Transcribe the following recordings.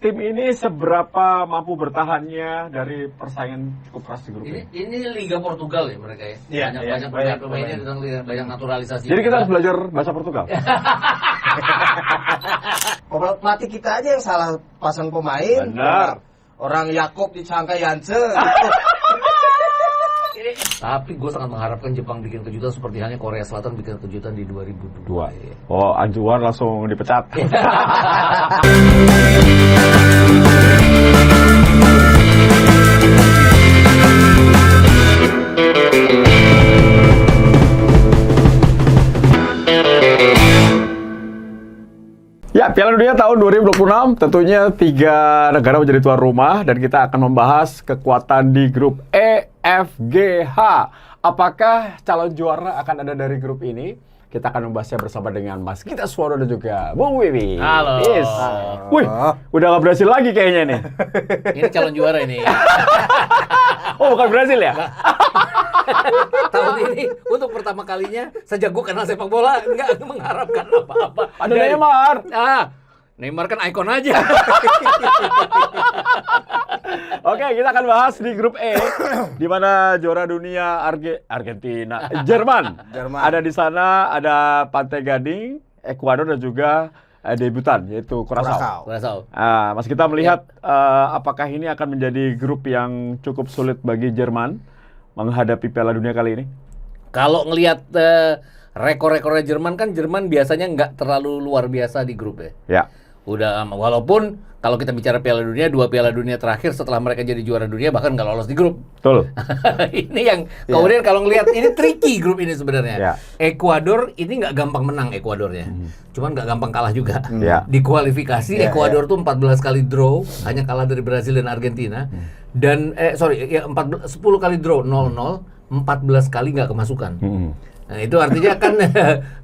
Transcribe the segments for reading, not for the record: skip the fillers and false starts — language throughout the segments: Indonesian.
tim ini seberapa mampu bertahannya dari persaingan cukup keras di grup ini? Ini Liga Portugal ya mereka ya. Banyak pemainnya dan banyak naturalisasi. Jadi kita harus belajar bahasa Portugal. Mati kita aja yang salah pasang pemain. Benar. Orang Yakob disangka Yance. Tapi gue sangat mengharapkan Jepang bikin kejutan seperti halnya Korea Selatan bikin kejutan di 2002. Oh, Anjuan langsung dipecat. Ya, Piala Dunia tahun 2026 tentunya 3 negara menjadi tuan rumah dan kita akan membahas kekuatan di grup E, F, G, H. Apakah calon juara akan ada dari grup ini? Kita akan membahasnya bersama dengan Mas Gita Suwono dan juga Bung Wiwi. Halo. Yes. Wih, udah gak berhasil lagi kayaknya nih. Ini calon juara ini. Oh, bukan berhasil ya? Tahun ini untuk pertama kalinya sejak gue kenal sepak bola nggak mengharapkan apa-apa. Ada Neymar. Neymar kan ikon aja. Oke, kita akan bahas di grup E, di mana juara dunia Argentina, Jerman. Ada di sana, ada Pantai Gading, Ekuador dan juga debutan yaitu Curaçao. Mas kita melihat apakah ini akan menjadi grup yang cukup sulit bagi Jerman menghadapi Piala Dunia kali ini? Kalau ngelihat rekor-rekornya Jerman kan Jerman biasanya nggak terlalu luar biasa di grup ya. Ya. Udah walaupun kalau kita bicara Piala Dunia, 2 Piala Dunia terakhir setelah mereka jadi juara dunia bahkan nggak lolos di grup. Betul. Ini yang kemudian kalau ngelihat ini tricky grup ini sebenarnya. Ya. Ekuador ini nggak gampang menang Ekuadornya. Cuman nggak gampang kalah juga. Ya. Di kualifikasi Ekuador tuh 14 kali draw, hanya kalah dari Brazil dan Argentina. Dan 10 kali draw 0-0, 14 kali nggak kemasukan. Nah, itu artinya kan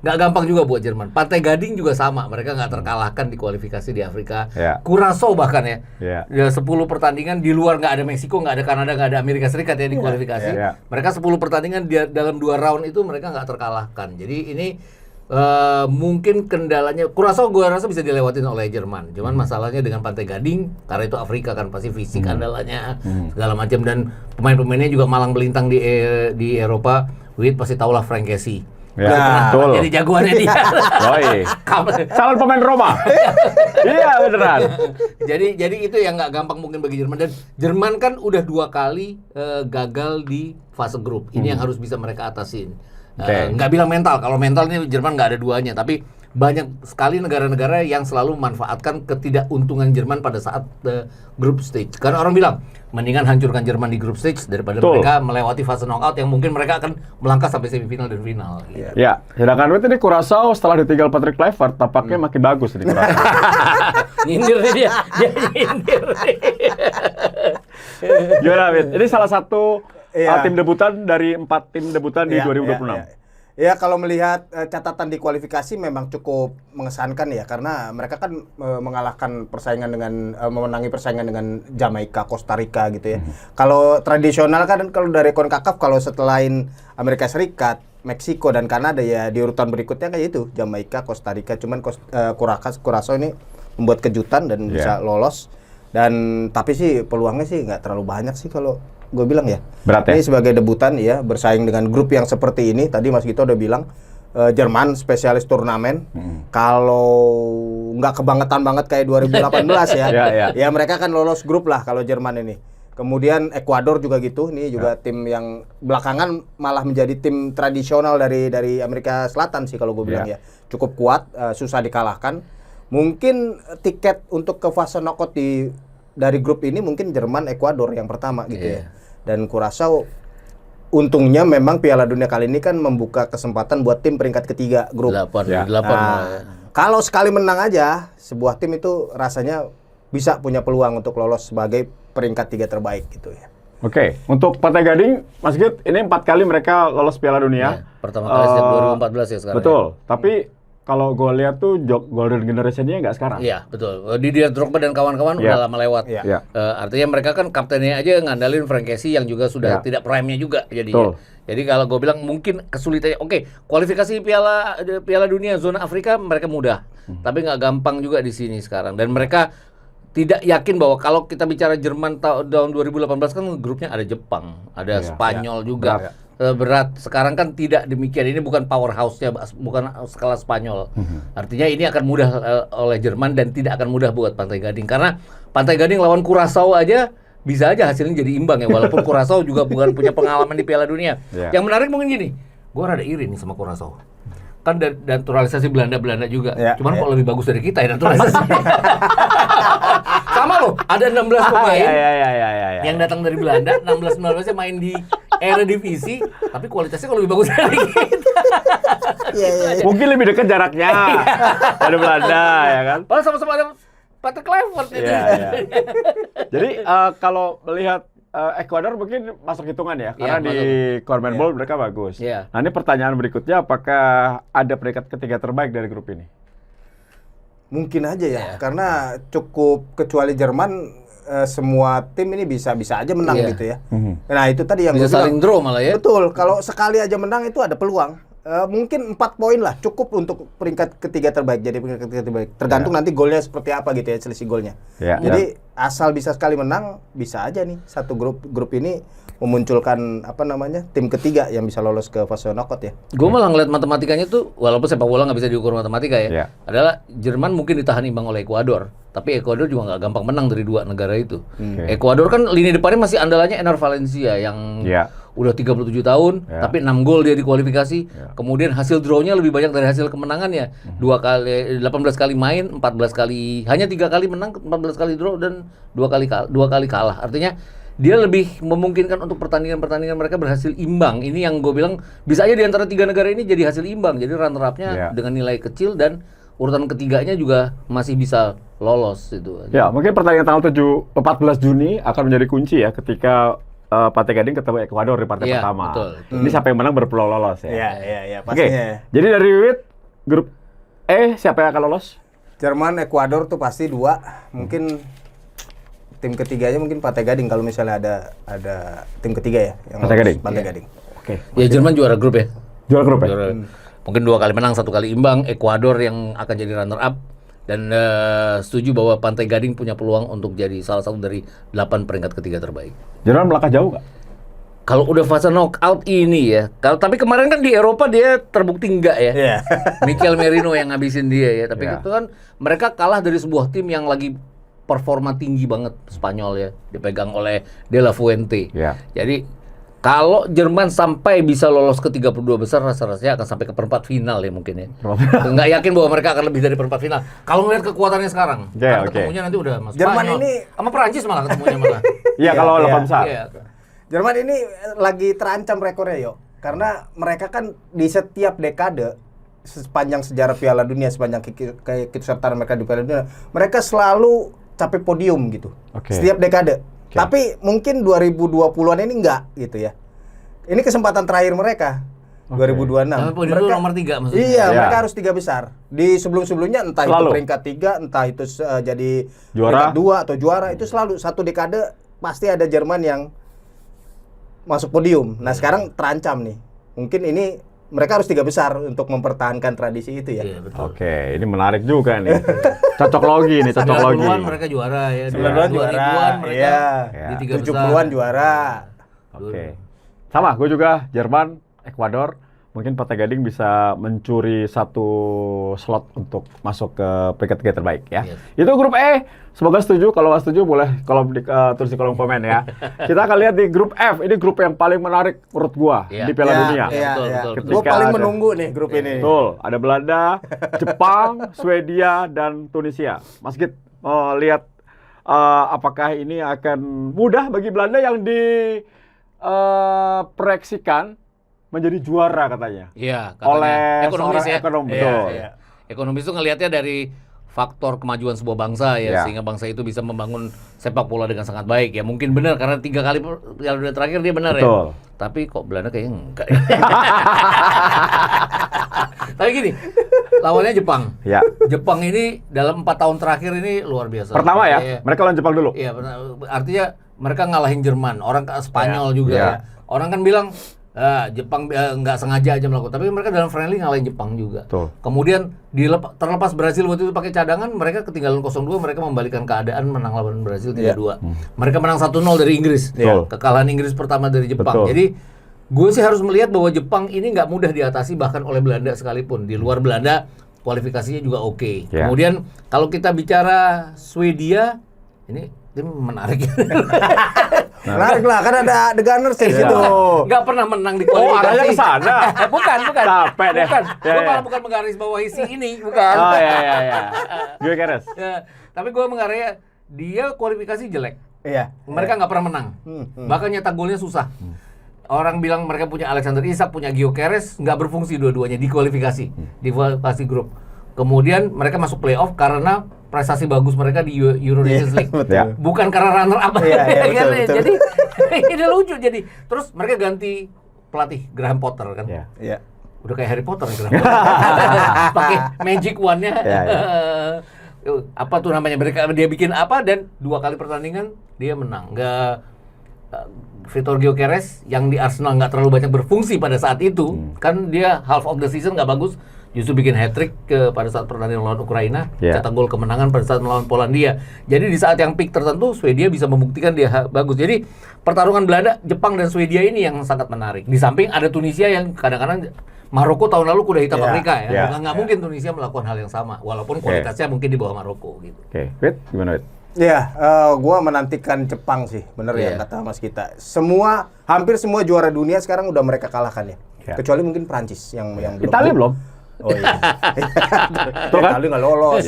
nggak gampang juga buat Jerman. Pantai Gading juga sama, mereka nggak terkalahkan di kualifikasi di Afrika. Curaçao bahkan ya 10 pertandingan di luar nggak ada Meksiko, nggak ada Kanada, nggak ada Amerika Serikat ya di kualifikasi. Mereka 10 pertandingan dalam 2 round itu mereka nggak terkalahkan. Jadi ini mungkin kendalanya Curaçao gue rasa bisa dilewatin oleh Jerman. Cuman masalahnya dengan Pantai Gading karena itu Afrika kan pasti fisik andalanya segala macam dan pemain-pemainnya juga malang melintang di Eropa. Wid pasti tahulah Frank Kessie. Betul. Jadi jagoannya dia. Calon pemain Roma. Iya beneran. Jadi itu yang nggak gampang mungkin bagi Jerman dan Jerman kan udah 2 kali gagal di fase grup. Ini yang harus bisa mereka atasin. Nggak bilang mental. Kalau mental ini Jerman nggak ada duanya. Tapi banyak sekali negara-negara yang selalu memanfaatkan ketidakuntungan Jerman pada saat group stage. Karena orang bilang mendingan hancurkan Jerman di group stage daripada mereka melewati fase knockout yang mungkin mereka akan melangkah sampai semifinal dan final. Ya, sedangkan ini Curaçao setelah ditinggal Patrick Kluivert tampaknya makin bagus nih Curaçao. Nyindir nih dia nyindir. Gimana, Wid? Ini salah satu tim debutan dari 4 tim debutan di 2026. Ya kalau melihat catatan di kualifikasi memang cukup mengesankan ya karena mereka kan mengalahkan persaingan dengan memenangi persaingan dengan Jamaika, Costa Rica gitu ya. Kalau tradisional kan kalau dari CONCACAF kalau selain Amerika Serikat, Meksiko dan Kanada ya di urutan berikutnya kayak itu Jamaika, Costa Rica. Cuman Curaçao ini membuat kejutan dan bisa lolos dan tapi sih peluangnya sih nggak terlalu banyak sih kalau gue bilang ya. Berat ya? Ini sebagai debutan ya bersaing dengan grup yang seperti ini. Tadi Mas Gito udah bilang Jerman spesialis turnamen. Kalau nggak kebangetan banget kayak 2018 ya. Ya mereka kan lolos grup lah kalau Jerman ini. Kemudian Ekuador juga gitu. Ini juga tim yang belakangan malah menjadi tim tradisional dari Amerika Selatan sih kalau gue bilang ya. Cukup kuat, susah dikalahkan. Mungkin tiket untuk ke fase knockout dari grup ini mungkin Jerman, Ekuador yang pertama gitu ya. Dan Curaçao untungnya memang Piala Dunia kali ini kan membuka kesempatan buat tim peringkat ketiga grup. 8. Kalau sekali menang aja sebuah tim itu rasanya bisa punya peluang untuk lolos sebagai peringkat 3 terbaik gitu ya. Oke, untuk Pantai Gading, Mas Git, ini 4 kali mereka lolos Piala Dunia. Pertama kali sejak 2014 ya sekarang. Betul, tapi kalau gue lihat tuh golden generation-nya nggak sekarang. Iya, betul. Didier Drogba dan kawan-kawan udah lama lewat. Artinya mereka kan kaptennya aja ngandalin Frank Kessie yang juga sudah tidak prime-nya juga jadinya. Jadi kalau gue bilang mungkin kesulitannya, kualifikasi Piala Dunia zona Afrika mereka mudah. Tapi nggak gampang juga di sini sekarang. Dan mereka tidak yakin bahwa kalau kita bicara Jerman tahun 2018 kan grupnya ada Jepang, ada Spanyol juga. Berat. Sekarang kan tidak demikian. Ini bukan powerhouse-nya, bukan skala Spanyol. Artinya ini akan mudah oleh Jerman dan tidak akan mudah buat Pantai Gading. Karena Pantai Gading lawan Curaçao aja bisa aja hasilnya jadi imbang ya. Walaupun Curaçao juga bukan punya pengalaman di Piala Dunia. Yang menarik mungkin gini, gue rada iri nih sama Curaçao. Kan naturalisasi Belanda juga. Cuman kok lebih bagus dari kita ya naturalisasi. Sama loh, ada 16 pemain yang datang dari Belanda, 16-19-nya main di Eredivisie, tapi kualitasnya kok lebih bagus dari kita. Mungkin lebih dekat jaraknya dari Belanda ya kan. Padahal sama-sama ada Patrick Kluivert itu. Jadi kalau melihat Ekuador mungkin masuk hitungan ya, karena di CONMEBOL mereka bagus. Nah ini pertanyaan berikutnya, apakah ada peringkat ketiga terbaik dari grup ini? Mungkin aja ya, karena cukup kecuali Jerman, semua tim ini bisa aja menang gitu ya. Nah itu tadi yang bisa saling draw malah ya. Betul, kalau sekali aja menang itu ada peluang. Mungkin 4 poin lah cukup untuk peringkat ketiga terbaik. Jadi peringkat ketiga terbaik. Tergantung nanti golnya seperti apa gitu ya, selisih golnya. Jadi asal bisa sekali menang, bisa aja nih satu grup ini memunculkan tim ketiga yang bisa lolos ke fase knockout ya. Gue malah ngeliat matematikanya tuh, walaupun sepak bola nggak bisa diukur matematika ya, adalah Jerman mungkin ditahan imbang oleh Ekuador, tapi Ekuador juga nggak gampang menang dari dua negara itu. Ekuador kan lini depannya masih andalannya Ener Valencia yang udah 37 tahun, tapi 6 gol dia di kualifikasi. Kemudian hasil draw-nya lebih banyak dari hasil kemenangannya. 18 kali main, 14 kali, hanya 3 kali menang, 14 kali draw dan 2 kali kalah. Artinya dia lebih memungkinkan untuk pertandingan-pertandingan mereka berhasil imbang. Ini yang gue bilang bisa aja di antara 3 negara ini jadi hasil imbang. Jadi runner-up-nya dengan nilai kecil dan urutan ketiganya juga masih bisa lolos itu. Ya, mungkin pertandingan tanggal 14 Juni akan menjadi kunci ya ketika Pantai Gading ketemu Ekuador di partai pertama. Betul. Ini siapa yang menang berpeluang lolos ya. Iya, pastinya. Jadi dari Wiwit grup E siapa yang akan lolos? Jerman, Ekuador tuh pasti 2. Mungkin tim ketiganya mungkin Pantai Gading kalau misalnya ada tim ketiga ya yang Pantai Gading. Oke. Ya Jerman juara grup ya. Juara grup ya. Mungkin 2 kali menang, 1 kali imbang. Ekuador yang akan jadi runner up dan setuju bahwa Pantai Gading punya peluang untuk jadi salah satu dari 8 peringkat ketiga terbaik. Jerman melangkah jauh nggak? Kalau udah fase knockout ini ya. Tapi kemarin kan di Eropa dia terbukti enggak ya. Mikel Merino yang ngabisin dia ya. Tapi itu kan mereka kalah dari sebuah tim yang lagi performa tinggi banget, Spanyol ya, dipegang oleh De La Fuente. Jadi kalau Jerman sampai bisa lolos ke 32 besar, rasa-rasanya akan sampai ke perempat final ya mungkin ya. Nggak yakin bahwa mereka akan lebih dari perempat final. Kalau ngelihat kekuatannya sekarang, ketemunya nanti udah sama Jerman Spanyol, ini sama Perancis malah ketemunya malah. Iya kalau 8 besar. Jerman ini lagi terancam rekornya yo, karena mereka kan di setiap dekade sepanjang sejarah Piala Dunia, sepanjang keikutsertaan mereka di Piala Dunia, mereka selalu capai podium gitu. Setiap dekade. Tapi mungkin 2020-an ini enggak gitu ya. Ini kesempatan terakhir mereka. 2026. Mereka nomor 3 maksudnya. Iya, mereka harus 3 besar. Di sebelum-sebelumnya entah itu peringkat 3, entah itu jadi juara peringkat 2 atau juara, itu selalu satu dekade pasti ada Jerman yang masuk podium. Nah, sekarang terancam nih. Mungkin ini mereka harus 3 besar untuk mempertahankan tradisi itu ya. Oke, ini menarik juga nih. Cocok logi nih, cocok logi. 90-an mereka juara ya. 90-an juara. Mereka di 3 besar. 70-an juara. Oke. Sama, gue juga Jerman, Ekuador. Mungkin Pantai Gading bisa mencuri 1 slot untuk masuk ke peringkat 3 terbaik ya. Itu grup E. Semoga setuju. Kalau nggak setuju boleh tulis di kolom komen ya. Kita akan lihat di grup F. Ini grup yang paling menarik menurut gua di Piala Dunia. Gua paling menunggu nih grup ini. Betul. Ada Belanda, Jepang, Swedia, dan Tunisia. Mas Git, lihat apakah ini akan mudah bagi Belanda yang diproyeksikan menjadi juara katanya. Iya, katanya. Oleh ekonomis ya. Ekonom, betul. Ekonomis itu ngelihatnya dari faktor kemajuan sebuah bangsa ya, sehingga bangsa itu bisa membangun sepak bola dengan sangat baik ya. Mungkin benar karena 3 kali Piala Dunia terakhir dia benar ya. Tapi kok Belanda kayaknya enggak. Tapi gini, lawannya Jepang. Jepang ini dalam 4 tahun terakhir ini luar biasa. Pertama ya, mereka lawan Jepang dulu. Iya, artinya mereka ngalahin Jerman, orang Spanyol juga ya. Orang kan bilang Jepang nggak sengaja aja melakukan, tapi mereka dalam friendly ngalahin Jepang juga. Betul. Kemudian terlepas Brasil waktu itu pakai cadangan, mereka ketinggalan 0-2, mereka membalikkan keadaan, menang lawan Brasil 3-2. Mereka menang 1-0 dari Inggris. Kekalahan Inggris pertama dari Jepang. Betul. Jadi gue sih harus melihat bahwa Jepang ini nggak mudah diatasi bahkan oleh Belanda sekalipun. Di luar Belanda kualifikasinya juga oke. Kemudian kalau kita bicara Swedia, ini menarik. Menarik lah, kan ada The Gunners di situ. Nggak pernah menang di kualifikasi. Arahnya ke sana. bukan. Capek deh. Bukan. Ya, Gue ya. malah bukan menggarisbawahi si ini, bukan. Oh ya. Gue keres. Ya, tapi gue mengarai dia kualifikasi jelek. Iya. Mereka nggak pernah menang. Bahkan nyetak golnya susah. Orang bilang mereka punya Alexander Isak, punya Gyökeres, nggak berfungsi dua-duanya di kualifikasi, di kualifikasi grup. Kemudian mereka masuk playoff karena prestasi bagus mereka di Euro Nations League. Betul. Bukan karena runner up. Betul. Jadi ini lucu jadi. Terus mereka ganti pelatih Graham Potter kan. Iya. Udah kayak Harry Potter Graham Potter. Pakai magic wand-nya. Apa tuh namanya? Dia bikin apa dan 2 kali pertandingan dia menang. Vitor Gyökeres yang di Arsenal nggak terlalu banyak berfungsi pada saat itu, kan dia half of the season nggak bagus, justru bikin hat-trick pada saat pertandingan melawan Ukraina, cetak gol kemenangan pada saat melawan Polandia. Jadi di saat yang peak tertentu, Swedia bisa membuktikan dia bagus. Jadi pertarungan Belanda, Jepang dan Swedia ini yang sangat menarik. Di samping ada Tunisia yang kadang-kadang Maroko tahun lalu kuda hitam Afrika ya. Nggak mungkin Tunisia melakukan hal yang sama, walaupun kualitasnya mungkin di bawah Maroko gitu. Oke, Wit, gimana Wit? Iya, gua menantikan Jepang sih, bener ya kata Mas Gita. Hampir semua juara dunia sekarang udah mereka kalahkan ya. Kecuali mungkin Prancis yang belum. Italia belum? Oh iya. Italia nggak lolos.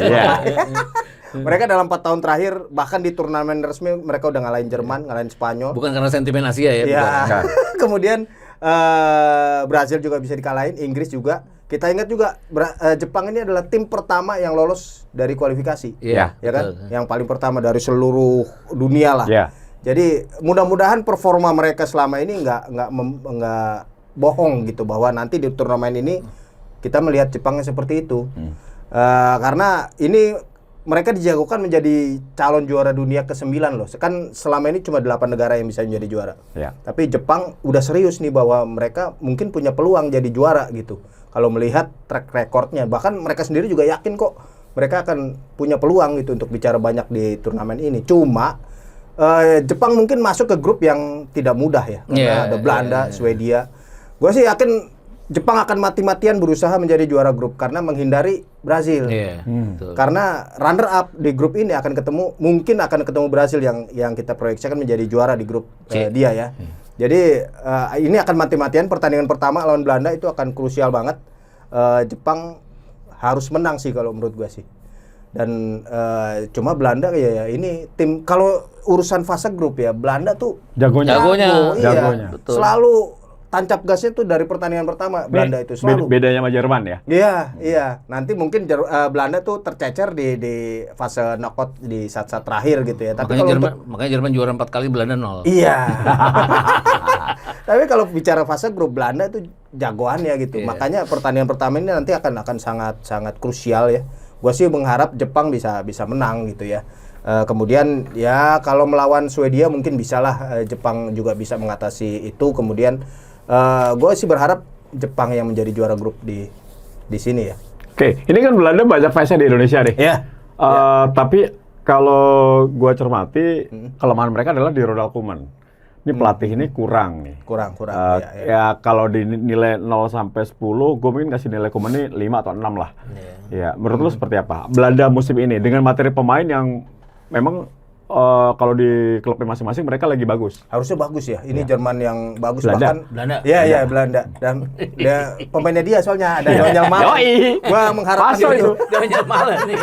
Mereka dalam 4 tahun terakhir, bahkan di turnamen resmi mereka udah ngalahin Jerman, ngalahin Spanyol. Bukan karena sentimen Asia ya? Iya. Kemudian Brazil juga bisa dikalahin, Inggris juga. Kita ingat juga Jepang ini adalah tim pertama yang lolos dari kualifikasi. Iya, ya kan? Yang paling pertama dari seluruh dunia lah. Iya. Jadi mudah-mudahan performa mereka selama ini nggak bohong gitu bahwa nanti di turnamen ini kita melihat Jepangnya seperti itu. Karena ini mereka dijagokan menjadi calon juara dunia ke-9 loh. Kan selama ini cuma 8 negara yang bisa menjadi juara. Tapi Jepang udah serius nih bahwa mereka mungkin punya peluang jadi juara gitu. Kalau melihat track recordnya, bahkan mereka sendiri juga yakin kok mereka akan punya peluang gitu untuk bicara banyak di turnamen ini. Cuma Jepang mungkin masuk ke grup yang tidak mudah ya, karena ada Belanda, Swedia. Gue sih yakin Jepang akan mati-matian berusaha menjadi juara grup karena menghindari Brazil. Karena runner up di grup ini mungkin akan ketemu Brazil yang kita proyeksikan menjadi juara di grup dia ya. Jadi ini akan mati-matian. Pertandingan pertama lawan Belanda itu akan krusial banget. Jepang harus menang sih kalau menurut gue sih. Dan cuma Belanda ya ini tim kalau urusan fase grup ya Belanda tuh jagonya. Betul. Selalu tancap gasnya tuh dari pertandingan pertama Belanda itu selalu. Bedanya sama Jerman ya? Iya. Nanti mungkin Belanda tuh tercecer di fase knockout di saat-saat terakhir gitu ya. Tapi makanya Jerman juara 4 kali, Belanda 0. Iya. Tapi kalau bicara fase grup Belanda itu jagoannya gitu. Makanya pertandingan pertama ini nanti akan sangat krusial ya. Gua sih mengharap Jepang bisa menang gitu ya. Kemudian ya kalau melawan Swedia mungkin bisalah Jepang juga bisa mengatasi itu. Kemudian gue sih berharap Jepang yang menjadi juara grup di sini ya. Oke, ini kan Belanda banyak fansnya di Indonesia deh. Tapi kalau gue cermati kelemahan mereka adalah di Ronald Koeman. Ini pelatih ini kurang nih. Kurang. Ya kalau dinilai 0 sampai 10, gue mungkin kasih nilai Koeman ini 5 atau 6 lah. Ya, menurut lu seperti apa? Belanda musim ini dengan materi pemain yang memang kalau di klubnya masing-masing mereka lagi bagus. Harusnya bagus ya. Ini Jerman yang bagus Belanda. bahkan. Iya Belanda. Dan pemainnya dia soalnya ada Daniel Malen. Gua mengharapkan itu. Daniel Malen nih.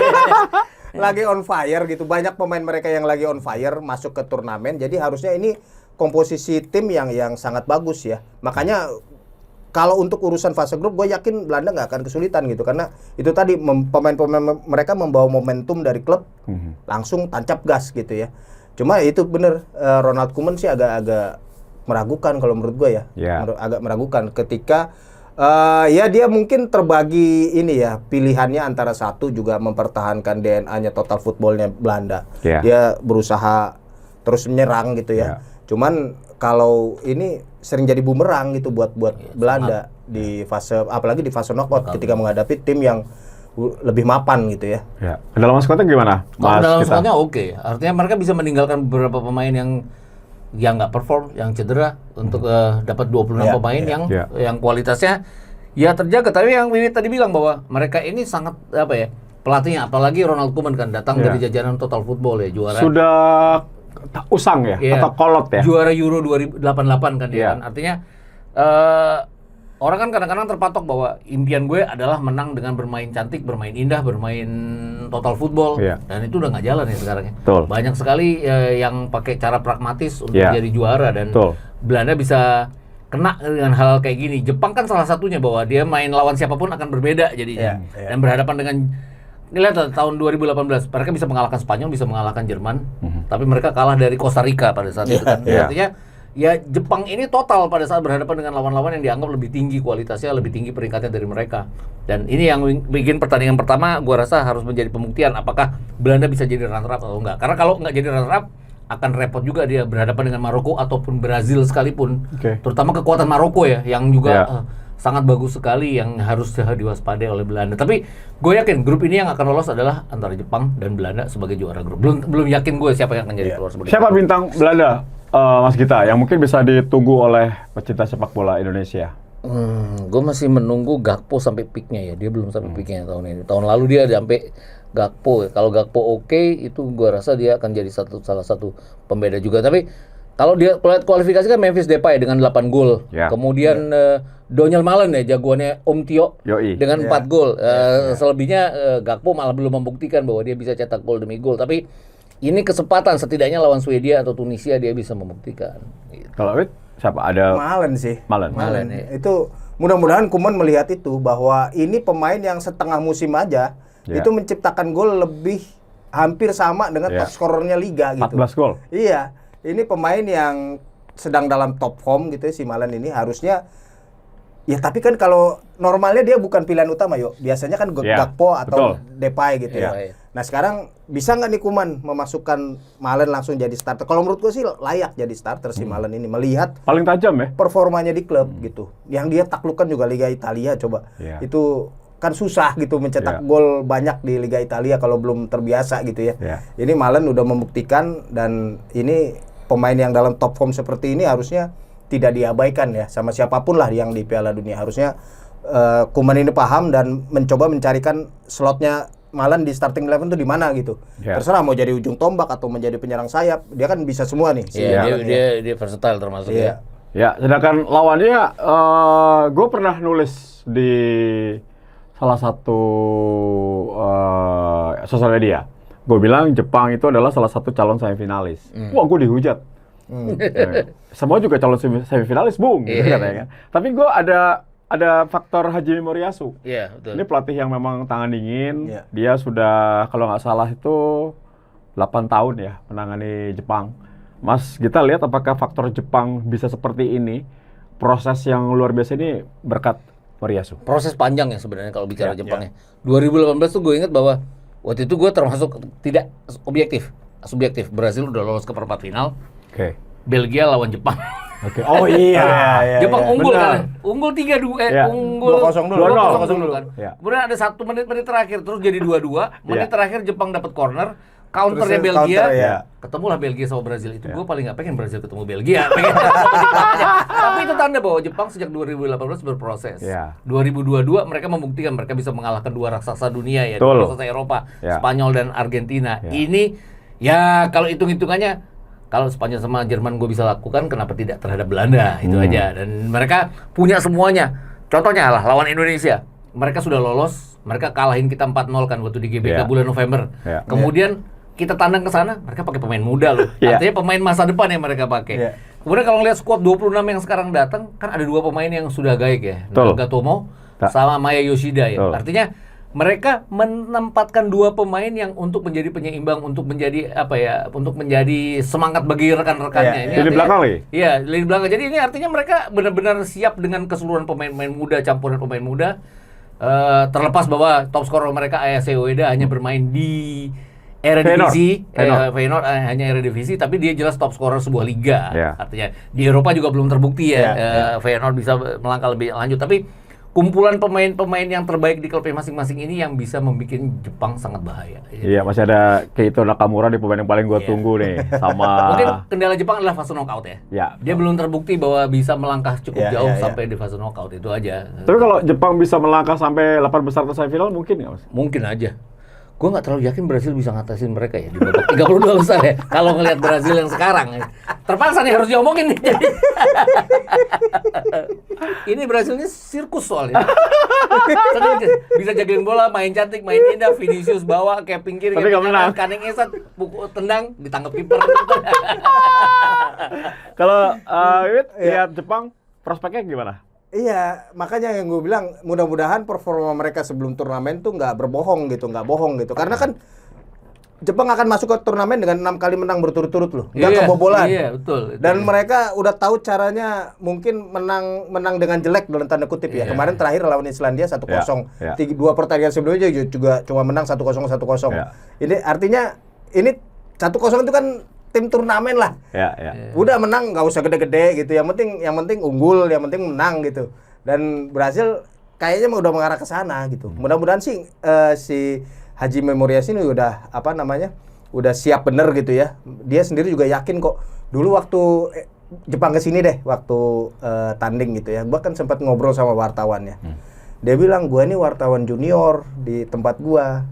Lagi on fire gitu. Banyak pemain mereka yang lagi on fire masuk ke turnamen. Jadi harusnya ini komposisi tim yang sangat bagus ya. Makanya kalau untuk urusan fase grup, gue yakin Belanda nggak akan kesulitan gitu karena itu tadi pemain-pemain mereka membawa momentum dari klub langsung tancap gas gitu ya. Cuma itu bener Ronald Koeman sih agak meragukan kalau menurut gue ya, agak meragukan ketika ya dia mungkin terbagi ini ya pilihannya antara satu juga mempertahankan DNA-nya total footballnya Belanda. Dia berusaha terus menyerang gitu ya. Cuman kalau ini sering jadi bumerang gitu buat Belanda di fase, apalagi di fase knockout ketika menghadapi tim yang lebih mapan gitu ya. Ya. Kedalaman skuadnya gimana? Kedalaman skuadnya oke. Artinya mereka bisa meninggalkan beberapa pemain yang nggak perform, yang cedera untuk dapat 26 pemain yang kualitasnya ya terjaga. Tapi yang Wiwit tadi bilang bahwa mereka ini sangat pelatihnya, apalagi Ronald Koeman kan datang dari jajaran Total Football ya, juara. Sudah usang ya atau kolot ya? Juara Euro 2088 kan dia kan. Artinya orang kan kadang-kadang terpatok bahwa impian gue adalah menang dengan bermain cantik, bermain indah, bermain total football, dan itu udah nggak jalan ya sekarang ya. Banyak sekali yang pakai cara pragmatis untuk jadi juara, dan Belanda bisa kena dengan hal kayak gini. Jepang kan salah satunya, bahwa dia main lawan siapapun akan berbeda jadinya, dan berhadapan dengan lihat tahun 2018 mereka bisa mengalahkan Spanyol, bisa mengalahkan Jerman, tapi mereka kalah dari Costa Rica pada saat itu kan. Artinya ya Jepang ini total pada saat berhadapan dengan lawan-lawan yang dianggap lebih tinggi kualitasnya, lebih tinggi peringkatnya dari mereka. Dan ini yang bikin pertandingan pertama gua rasa harus menjadi pembuktian apakah Belanda bisa jadi runner-up atau enggak. Karena kalau enggak jadi runner-up akan repot juga dia berhadapan dengan Maroko ataupun Brazil sekalipun. Terutama kekuatan Maroko ya yang juga sangat bagus sekali, yang harus diwaspadai oleh Belanda. Tapi gue yakin grup ini yang akan lolos adalah antara Jepang dan Belanda sebagai juara grup. Belum yakin gue siapa yang akan jadi keluar sebagai siapa bintang Belanda, Mas Gita, yang mungkin bisa ditunggu oleh pecinta sepak bola Indonesia? Gue masih menunggu Gakpo sampai peaknya ya. Dia belum sampai peaknya tahun ini. Tahun lalu dia sampai Gakpo. Kalau Gakpo oke, itu gue rasa dia akan jadi salah satu pembeda juga. Tapi kalau dia kualifikasi kan Memphis Depay dengan 8 gol. Kemudian Donyell Malen ya, jagoannya Om Tio dengan 4 gol. Selebihnya Gakpo malah belum membuktikan bahwa dia bisa cetak gol demi gol. Tapi ini kesempatan setidaknya lawan Swedia atau Tunisia dia bisa membuktikan. Gitu. Kalau siapa? Ada Malen sih. Malen ya. Itu mudah-mudahan Koeman melihat itu, bahwa ini pemain yang setengah musim aja itu menciptakan gol lebih hampir sama dengan top skorernya liga gitu. 14 gol. Iya. Ini pemain yang sedang dalam top form gitu ya, si Malen ini harusnya. Ya tapi kan kalau normalnya dia bukan pilihan utama biasanya kan Gakpo atau Depay gitu ya. Nah sekarang bisa nggak nih Koeman memasukkan Malen langsung jadi starter? Kalau menurut gue sih layak jadi starter si Malen ini, melihat paling tajam ya performanya di klub gitu. Yang dia taklukkan juga Liga Italia, coba itu kan susah gitu mencetak gol banyak di Liga Italia kalau belum terbiasa gitu ya. Ini Malen udah membuktikan, dan ini pemain yang dalam top form seperti ini harusnya tidak diabaikan ya sama siapapun lah yang di Piala Dunia. Harusnya Koeman ini paham dan mencoba mencarikan slotnya Malen di starting 11 itu di mana gitu. Terserah mau jadi ujung tombak atau menjadi penyerang sayap, dia kan bisa semua nih. Dia versatile termasuk ya. Ya, sedangkan lawannya gue pernah nulis di salah satu sosial media. Gue bilang Jepang itu adalah salah satu calon semifinalis. Wah, gue dihujat. Semua juga calon semifinalis, gitu katanya kan. Tapi gue ada faktor Hajime Moriyasu. Betul. Ini pelatih yang memang tangan dingin. Dia sudah kalau nggak salah itu 8 tahun ya menangani Jepang. Mas, kita lihat apakah faktor Jepang bisa seperti ini? Proses yang luar biasa ini berkat Moriyasu. Proses panjang ya sebenarnya kalau bicara Jepangnya. 2018 tuh gue ingat bahwa waktu itu gue termasuk tidak subjektif. Brazil udah lolos ke perempat final. Belgia lawan Jepang. Oh iya. Jepang unggul kan? Unggul 3-2, unggul 2-0 dulu kan. Kemudian ada 1 menit terakhir terus jadi 2-2. Menit terakhir Jepang dapat corner, counternya Belgia. Ketemulah Belgia sama Brazil. Itu gue paling nggak pengen Brazil ketemu Belgia. Tapi itu tanda bahwa Jepang sejak 2018 berproses. 2022 mereka membuktikan mereka bisa mengalahkan 2 raksasa dunia ya, 2 raksasa Eropa, Spanyol dan Argentina. Ini ya kalau hitung-hitungannya, kalau Spanyol sama Jerman gue bisa lakukan, kenapa tidak terhadap Belanda? Itu aja. Dan mereka punya semuanya. Contohnya lah lawan Indonesia. Mereka sudah lolos, mereka kalahin kita 4-0 kan waktu di GBK bulan November. Kemudian kita tandang ke sana, mereka pakai pemain muda loh. Artinya pemain masa depan yang mereka pakai. Kemudian kalau ngeliat skuad 26 yang sekarang datang, kan ada 2 pemain yang sudah gaik ya. Nagatomo sama Maya Yoshida ya. Artinya mereka menempatkan 2 pemain yang untuk menjadi penyeimbang, untuk menjadi untuk menjadi semangat bagi rekan-rekannya. Ini belakang nih. Iya, lini belakang. Jadi ini artinya mereka benar-benar siap dengan keseluruhan pemain-pemain muda, campuran pemain muda. Terlepas bahwa top scorer mereka Ayase Ueda hanya bermain di Eredivisie, Feyenoord hanya Eredivisie, tapi dia jelas top scorer sebuah liga. Artinya di Eropa juga belum terbukti Feyenoord bisa melangkah lebih lanjut. Tapi kumpulan pemain-pemain yang terbaik di klubnya masing-masing ini yang bisa membuat Jepang sangat bahaya. Iya, masih ada Keito Nakamura di pemain yang paling gua tunggu nih. Sama mungkin kendala Jepang adalah fase knockout ya. Dia belum terbukti bahwa bisa melangkah cukup jauh sampai di fase knockout, itu aja. Tapi kalau Jepang bisa melangkah sampai 8 besar ke semifinal mungkin nggak, Mas? Mungkin aja. Gue nggak terlalu yakin Brasil bisa ngatasin mereka ya di babak 32 besar ya. Kalau ngelihat Brasil yang sekarang, terpaksa nih harus diomongin nih. Ini Brasil ini sirkus soalnya. Bisa jagain bola, main cantik, main indah, Vinicius bawa kayak pinggir, tapi nggak menang. Kaning esat, pukul tendang, ditangkap kiper. Kalau lihat Jepang, prospeknya gimana? Iya, makanya yang gue bilang mudah-mudahan performa mereka sebelum turnamen tuh nggak bohong gitu. Karena kan Jepang akan masuk ke turnamen dengan 6 kali menang berturut-turut loh, nggak kebobolan. Iya, betul. Dan mereka udah tahu caranya mungkin menang dengan jelek dalam tanda kutip ya. Kemarin terakhir lawan Islandia 1-0. 2 pertandingan sebelumnya juga cuma menang 1-0. Ini artinya ini 1-0 itu kan tim turnamen lah. Udah menang nggak usah gede-gede gitu. Yang penting unggul, yang penting menang gitu. Dan Brasil kayaknya udah mengarah ke sana gitu. Mudah-mudahan sih si Hajime Moriyasu ini udah udah siap bener gitu ya. Dia sendiri juga yakin kok. Dulu waktu Jepang kesini deh, waktu tanding gitu ya. Gua kan sempat ngobrol sama wartawannya. Dia bilang, gua ini wartawan junior di tempat gua.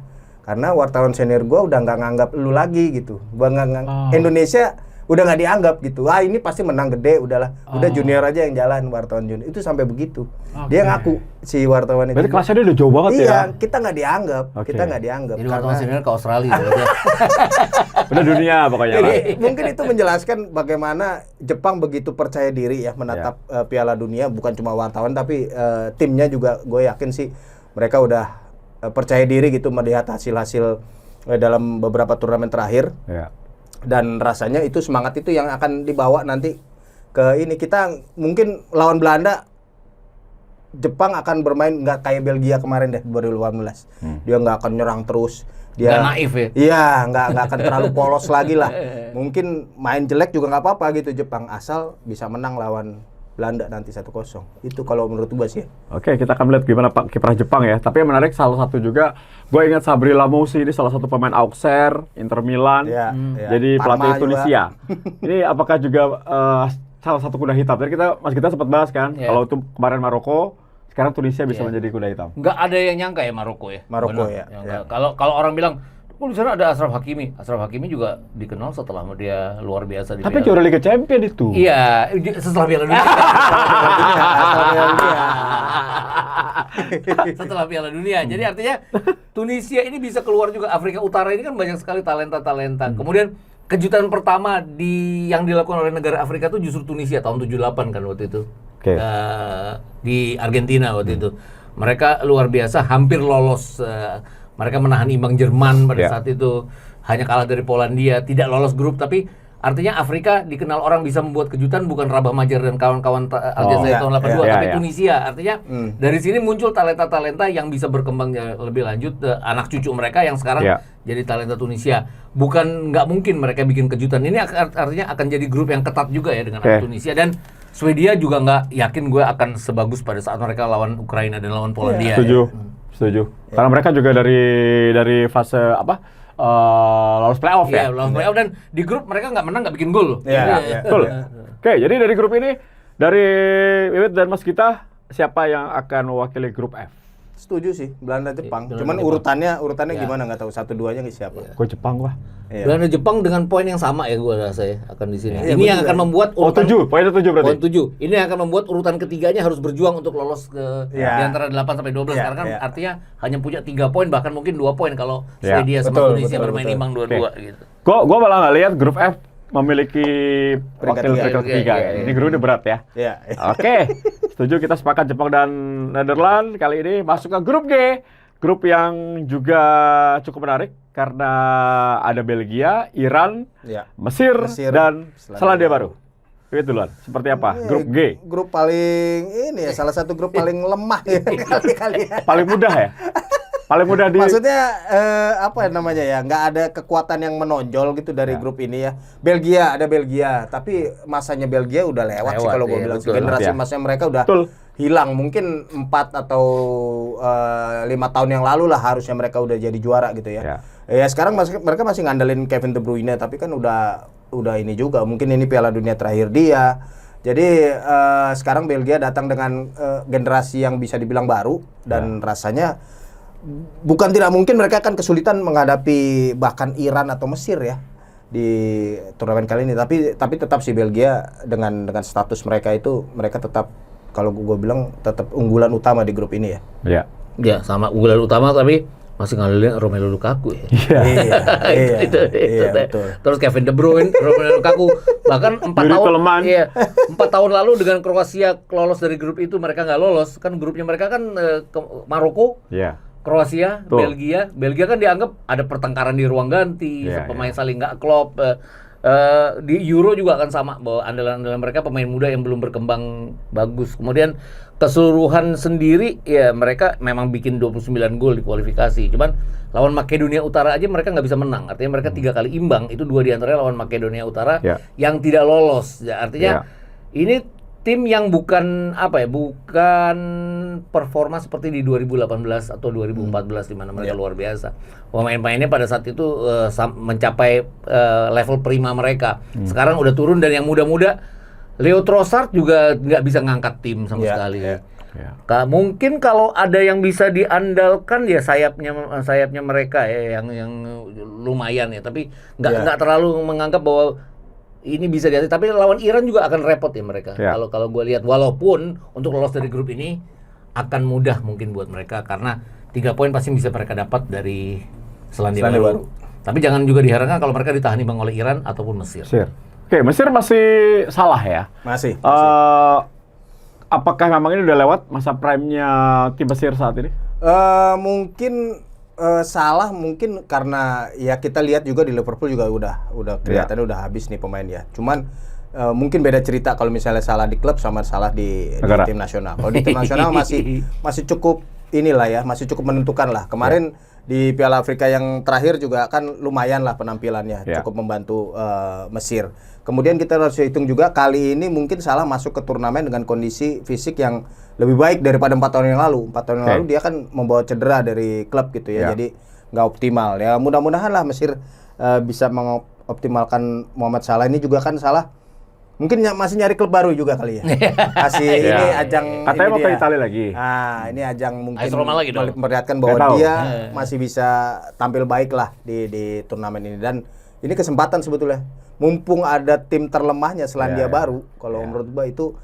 Karena wartawan senior gue udah nggak nganggap lu lagi gitu. Indonesia udah nggak dianggap gitu. Wah, ini pasti menang gede, udahlah. Udah junior aja yang jalan, wartawan junior. Itu sampai begitu. Dia ngaku si wartawan itu. Berarti kelasnya dia udah jauh banget ya? Iya, kita nggak dianggap. Jadi wartawan senior ke Australia. Udah dunia pokoknya. Mungkin itu menjelaskan bagaimana Jepang begitu percaya diri ya menatap Piala Dunia. Bukan cuma wartawan, tapi timnya juga gue yakin sih mereka udah percaya diri gitu melihat hasil-hasil dalam beberapa turnamen terakhir. Dan rasanya itu semangat itu yang akan dibawa nanti ke ini. Kita mungkin lawan Belanda, Jepang akan bermain nggak kayak Belgia kemarin deh 2018. Dia nggak akan nyerang terus. Dia nggak naif ya? Iya, nggak akan terlalu polos lagi lah. Mungkin main jelek juga nggak apa-apa gitu Jepang, asal bisa menang lawan Belanda nanti 1-0. Itu kalau menurut gue sih. Oke, kita akan melihat gimana Pak kiprah Jepang ya. Tapi yang menarik salah satu juga, gue ingat Sabri Lamouchi ini salah satu pemain Auxerre, Inter Milan, jadi pelatih Tunisia. Ini apakah juga salah satu kuda hitam? Tadi kita sempat bahas kan, kalau itu kemarin Maroko, sekarang Tunisia bisa menjadi kuda hitam. Nggak ada yang nyangka ya Maroko ya. Maroko ya. Kalau orang bilang, di sana ada Achraf Hakimi. Achraf Hakimi juga dikenal setelah dia luar biasa di Tapi juara Liga Champion itu. Iya, setelah Piala Dunia. Setelah Piala Dunia. Jadi artinya Tunisia ini bisa keluar juga. Afrika Utara ini kan banyak sekali talenta-talenta. Kemudian kejutan pertama yang dilakukan oleh negara Afrika itu justru Tunisia tahun 78 kan waktu itu. Di Argentina waktu itu. Mereka luar biasa, hampir lolos. Mereka menahan imbang Jerman pada saat itu, hanya kalah dari Polandia, tidak lolos grup. Tapi artinya Afrika dikenal orang bisa membuat kejutan, bukan Rabah Majer dan kawan-kawan Aljazair tahun 82, tapi Tunisia. Artinya dari sini muncul talenta-talenta yang bisa berkembang lebih lanjut, anak cucu mereka yang sekarang jadi talenta Tunisia. Bukan nggak mungkin mereka bikin kejutan. Ini artinya akan jadi grup yang ketat juga ya dengan Tunisia. Dan Swedia juga nggak yakin gue akan sebagus pada saat mereka lawan Ukraina dan lawan Polandia. Setuju. Karena mereka juga dari fase lolos playoff ya. Lolos playoff, dan di grup mereka nggak menang, nggak bikin gol. Betul. Oke, jadi dari grup ini, dari Wiwit dan Mas kita, siapa yang akan mewakili grup F? Setuju sih, Belanda Jepang. Cuman urutannya gimana nggak tahu, 1-2-nya siapa. Gue Jepang lah. Belanda Jepang dengan poin yang sama ya gue rasa ya akan di sini. Ini yang akan membuat urutan 7, poinnya 7 berarti. Poin 7. Ini yang akan membuat urutan ketiganya harus berjuang untuk lolos ke di antara 8 sampai 12 karena kan artinya hanya punya 3 poin, bahkan mungkin 2 poin kalau Swedia sama Tunisia bermain imbang 2-2 gitu. Gue malah nggak lihat grup F memiliki wakil peringkat ketiga. Ini grup ini berat ya. Oke, setuju, kita sepakat Jepang dan Netherlands kali ini masuk ke grup G. Grup yang juga cukup menarik karena ada Belgia, Iran, Mesir dan Selandia Baru. Itu duluan. Seperti apa? Grup G. Grup paling salah satu grup paling lemah ya kali-kali. Paling mudah ya? Paling mudah di Maksudnya apa namanya ya? Nggak ada kekuatan yang menonjol gitu dari grup ini ya. Belgia, ada Belgia, tapi masanya Belgia udah lewat sih kalau gue bilang. Generasi emasnya mereka udah hilang. Mungkin 4 atau 5 tahun yang lalu lah harusnya mereka udah jadi juara gitu ya. Ya sekarang mereka masih ngandelin Kevin De Bruyne, tapi kan udah ini juga. Mungkin ini Piala Dunia terakhir dia. Jadi sekarang Belgia datang dengan generasi yang bisa dibilang baru dan rasanya bukan tidak mungkin mereka akan kesulitan menghadapi bahkan Iran atau Mesir ya di turnamen kali ini. Tapi tetap sih Belgia dengan status mereka itu mereka tetap kalau gue bilang tetap unggulan utama di grup ini ya. Iya. Ya sama unggulan utama tapi masih ngandelin Romelu Lukaku ya. Itu. Betul. Terus Kevin De Bruyne, Romelu Lukaku bahkan 4 tahun lalu dengan Kroasia lolos dari grup itu mereka nggak lolos kan grupnya mereka kan Maroko, Kroasia, Belgia kan dianggap ada pertengkaran di ruang ganti, pemain saling nggak klop. Di Euro juga akan sama bahwa andalan-andalan mereka pemain muda yang belum berkembang bagus. Kemudian keseluruhan sendiri ya mereka memang bikin 29 gol di kualifikasi. Cuman lawan Makedonia Utara aja mereka nggak bisa menang. Artinya mereka 3 kali imbang. Itu 2 diantaranya lawan Makedonia Utara yang tidak lolos. Ya, artinya ini tim yang bukan bukan performa seperti di 2018 atau 2014 di mana mereka luar biasa. Pemain-pemainnya pada saat itu mencapai level prima mereka. Sekarang udah turun dan yang muda-muda Leo Trossard juga nggak bisa ngangkat tim sama sekali. Mungkin kalau ada yang bisa diandalkan ya sayapnya mereka ya yang lumayan ya, tapi nggak terlalu menganggap bahwa ini bisa diatur, tapi lawan Iran juga akan repot ya mereka. Kalau gue lihat, walaupun untuk lolos dari grup ini akan mudah mungkin buat mereka karena 3 poin pasti bisa mereka dapat dari Selandia Baru. Tapi jangan juga diharapkan kalau mereka ditahan imbang oleh Iran ataupun Mesir. Oke, Mesir masih salah ya? Masih. Apakah memang ini udah lewat masa prime-nya tim Mesir saat ini? Mungkin salah mungkin karena ya kita lihat juga di Liverpool juga udah kelihatannya udah habis nih pemain ya. Cuman mungkin beda cerita kalau misalnya salah di klub sama salah di tim nasional. Kalau di tim nasional masih cukup masih cukup menentukan lah. Kemarin di Piala Afrika yang terakhir juga kan lumayan lah penampilannya, cukup membantu Mesir. Kemudian kita harus hitung juga kali ini mungkin salah masuk ke turnamen dengan kondisi fisik yang lebih baik daripada 4 tahun yang lalu. 4 tahun yang lalu dia kan membawa cedera dari klub gitu ya, jadi nggak optimal. Ya mudah-mudahan lah Mesir bisa mengoptimalkan Mohamed Salah ini juga kan Salah. Mungkin masih nyari klub baru juga kali ya. Ini ajang katanya ini mau ke Italia lagi. Ini ajang mungkin memperlihatkan bahwa dia masih bisa tampil baik lah di turnamen ini, dan ini kesempatan sebetulnya. Mumpung ada tim terlemahnya Selandia Baru, kalau menurut gua itu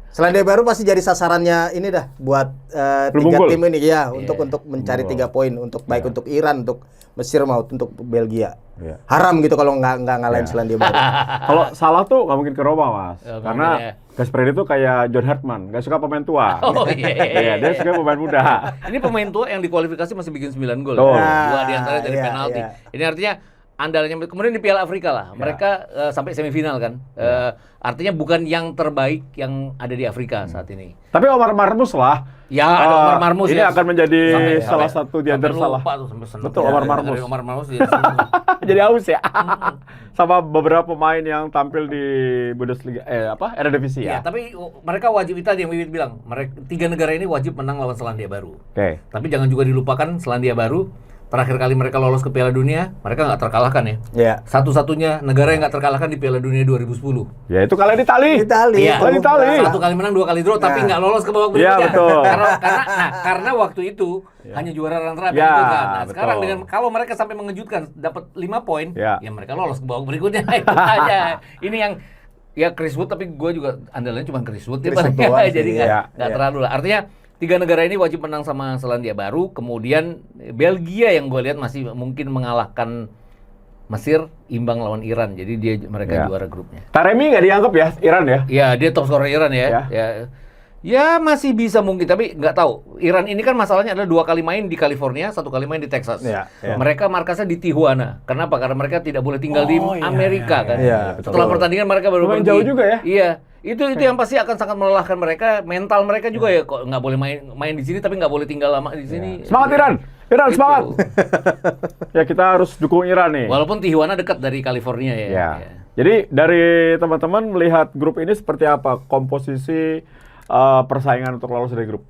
Selandia Baru pasti jadi sasarannya ini dah buat 3 tim ini ya, untuk mencari 3 poin untuk baik untuk Iran, untuk Mesir maupun untuk Belgia. Haram gitu kalau nggak ngalahin Selandia Baru. Kalau Salah tuh nggak mungkin ke Roma, Mas. Karena Gasperini itu kayak John Hartman, nggak suka pemain tua. Dia suka pemain muda. Ini pemain tua yang di kualifikasi masih bikin 9 gol. 2 diantaranya dari penalti. Ini artinya andalanya. Kemudian di Piala Afrika lah, mereka sampai semifinal kan. Artinya bukan yang terbaik yang ada di Afrika saat ini. Tapi Omar Marmus lah. Ya, ada Omar Marmus ini akan menjadi salah satu di antara salah. Betul, Omar Marmus. Omar Marmus jadi aus ya. Sama beberapa pemain yang tampil di Bundesliga Eredivisie ya. Tapi mereka wajib, itu yang Wiwit bilang, mereka 3 negara ini wajib menang lawan Selandia Baru. Tapi jangan juga dilupakan Selandia Baru terakhir kali mereka lolos ke Piala Dunia, mereka nggak terkalahkan ya. Satu-satunya negara yang nggak terkalahkan di Piala Dunia 2010. Ya itu kalian Itali. Itali. 1 kali menang, 2 kali draw, tapi nggak lolos ke babak berikutnya. Iya betul. Karena waktu itu hanya juara runner-up ya, gitu kan. Nah, betul. sekarang dengan kalau mereka sampai mengejutkan dapat 5 poin, ya mereka lolos ke babak berikutnya. Itu aja. Ini yang Chris Wood, tapi gue juga andalannya cuma Chris Wood ya, jadi nggak terlalu lah. Artinya 3 negara ini wajib menang sama Selandia Baru. Kemudian Belgia yang gue lihat masih mungkin mengalahkan Mesir, imbang lawan Iran. Jadi mereka juara grupnya. Taremi nggak dianggap ya Iran ya? Ya, dia top scorer Iran ya. Ya masih bisa mungkin, tapi nggak tahu. Iran ini kan masalahnya adalah 2 kali main di California, 1 kali main di Texas. Mereka markasnya di Tijuana. Kenapa? Karena mereka tidak boleh tinggal di Amerika kan. Setelah pertandingan mereka baru pergi. Jauh juga ya? Iya. Itu yang pasti akan sangat melelahkan mereka. Mental mereka juga ya, kok nggak boleh main di sini, tapi nggak boleh tinggal lama di sini. Semangat Iran! Iran Gitu. semangat. Ya kita harus dukung Iran nih. Walaupun Tijuana dekat dari California ya. Ya. Ya. Jadi dari teman-teman melihat grup ini seperti apa komposisi persaingan untuk lolos dari grup?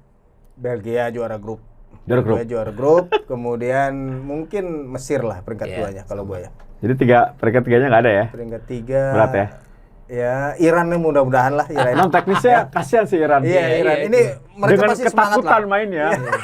Belgia juara grup. Juara Juara grup, kemudian mungkin Mesir lah peringkat Iya, duanya kalau gue ya. Jadi peringkat tiganya nggak ada ya? Peringkat 3. Berat ya? Ya, Iran nih mudah-mudahan lah Iran. Non teknisnya kasihan sih Iran. Iya, Iran. Ini mereka dengan pasti semangat ketakutan lah. mainnya. Semoga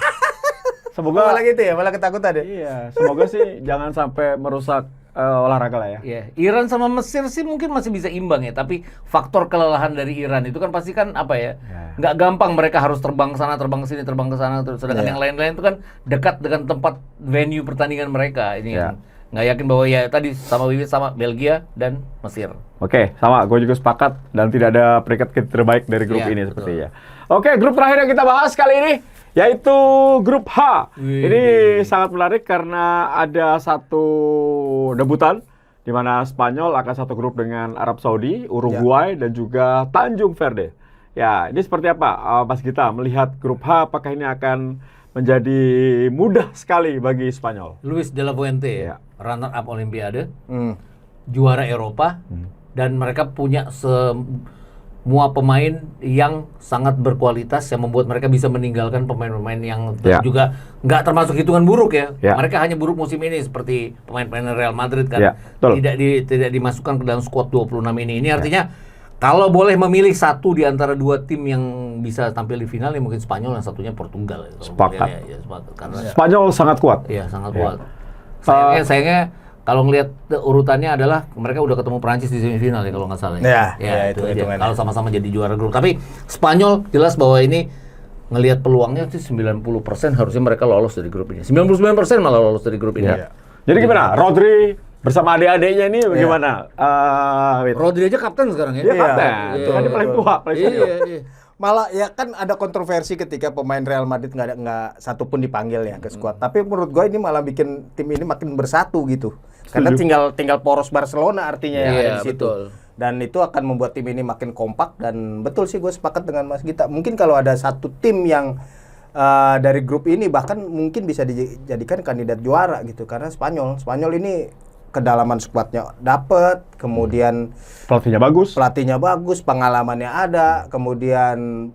Semoga malah gitu ya, malah ketakutan ya. iya, semoga sih jangan sampai merusak olahraga lah ya. Iya, Iran sama Mesir sih mungkin masih bisa imbang ya, tapi faktor kelelahan dari Iran itu kan pasti kan apa ya, nggak gampang mereka harus terbang ke sana, terbang ke sini, terbang ke sana, sedangkan yang lain-lain itu kan dekat dengan tempat venue pertandingan mereka. Ini kan nggak yakin bahwa ya tadi sama Wiwit sama Belgia dan Mesir. Oke, sama, gue juga sepakat dan tidak ada peringkat terbaik dari grup Iya, ini betul. sepertinya. Oke, grup terakhir yang kita bahas kali ini yaitu grup H. Ini sangat menarik karena ada satu debutan di mana Spanyol akan satu grup dengan Arab Saudi, Uruguay dan juga Tanjung Verde. Ya, ini seperti apa Mas Gita melihat grup H, apakah ini akan menjadi mudah sekali bagi Spanyol? Luis de la Fuente, Iya. runner up Olimpiade, juara Eropa, dan mereka punya semua pemain yang sangat berkualitas yang membuat mereka bisa meninggalkan pemain-pemain yang juga nggak termasuk hitungan buruk ya. Mereka hanya buruk musim ini seperti pemain-pemain Real Madrid kan tidak dimasukkan ke dalam skuad 26 ini. Ini artinya kalau boleh memilih satu di antara dua tim yang bisa tampil di final, ya mungkin Spanyol, yang satunya Portugal. Sepakat. Ya, sepakat. Karena Spanyol sangat kuat. iya sangat kuat. Sayangnya kalau ngelihat urutannya adalah mereka udah ketemu Prancis di semifinal ya kalau nggak salah. Ya, itu aja. hitungannya. Kalau sama-sama jadi juara grup. Tapi Spanyol jelas bahwa ini ngelihat peluangnya sih 90% harusnya mereka lolos dari grup ini. 99% malah lolos dari grup ini. Ya. Jadi gimana? Rodri bersama adik-adiknya ini bagaimana? Wit? Rodri aja kapten sekarang ya. Dia kapten. betul, Kan dia paling tua, paling senior. Iya. Malah ya kan ada kontroversi ketika pemain Real Madrid nggak satu pun dipanggil ya ke skuad. Tapi menurut gue ini malah bikin tim ini makin bersatu gitu. Karena tinggal poros Barcelona artinya yang ada di situ. Betul. Dan itu akan membuat tim ini makin kompak, dan betul sih gue sepakat dengan Mas Gita. Mungkin kalau ada satu tim yang dari grup ini bahkan mungkin bisa dijadikan kandidat juara gitu, karena Spanyol ini kedalaman skuadnya dapet, kemudian pelatihnya bagus, pengalamannya ada, kemudian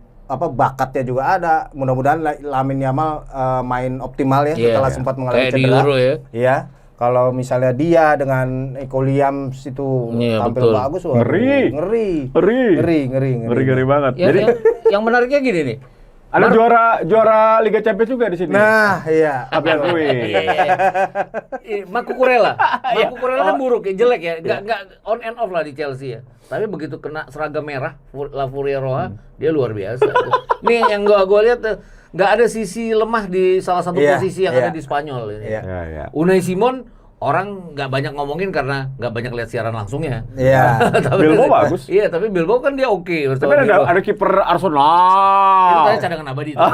bakatnya juga ada. Mudah-mudahan Lamine Yamal main optimal ya setelah sempat mengalami kayak di cedera. Euro ya. Iya. Kalau misalnya dia dengan Eko Williams itu tampil betul. bagus, waduh, ngeri banget. Ya, Jadi yang menariknya gini nih. ada juara Liga Champions juga di sini. Nah, iya. Fabian Ruiz. Marco Kurela kan buruk ya, jelek ya, nggak on and off lah di Chelsea ya. Tapi begitu kena seragam merah, La Furia Roja, dia luar biasa. Nih yang gua lihat nggak ada sisi lemah di salah satu posisi yang ada di Spanyol ini. Unai Simon orang nggak banyak ngomongin karena nggak banyak lihat siaran langsungnya. Iya. Bilbao bagus. Iya, tapi Bilbao kan dia oke. Tapi ada kiper Arsenal. Itu tadi cadangan abadi itu.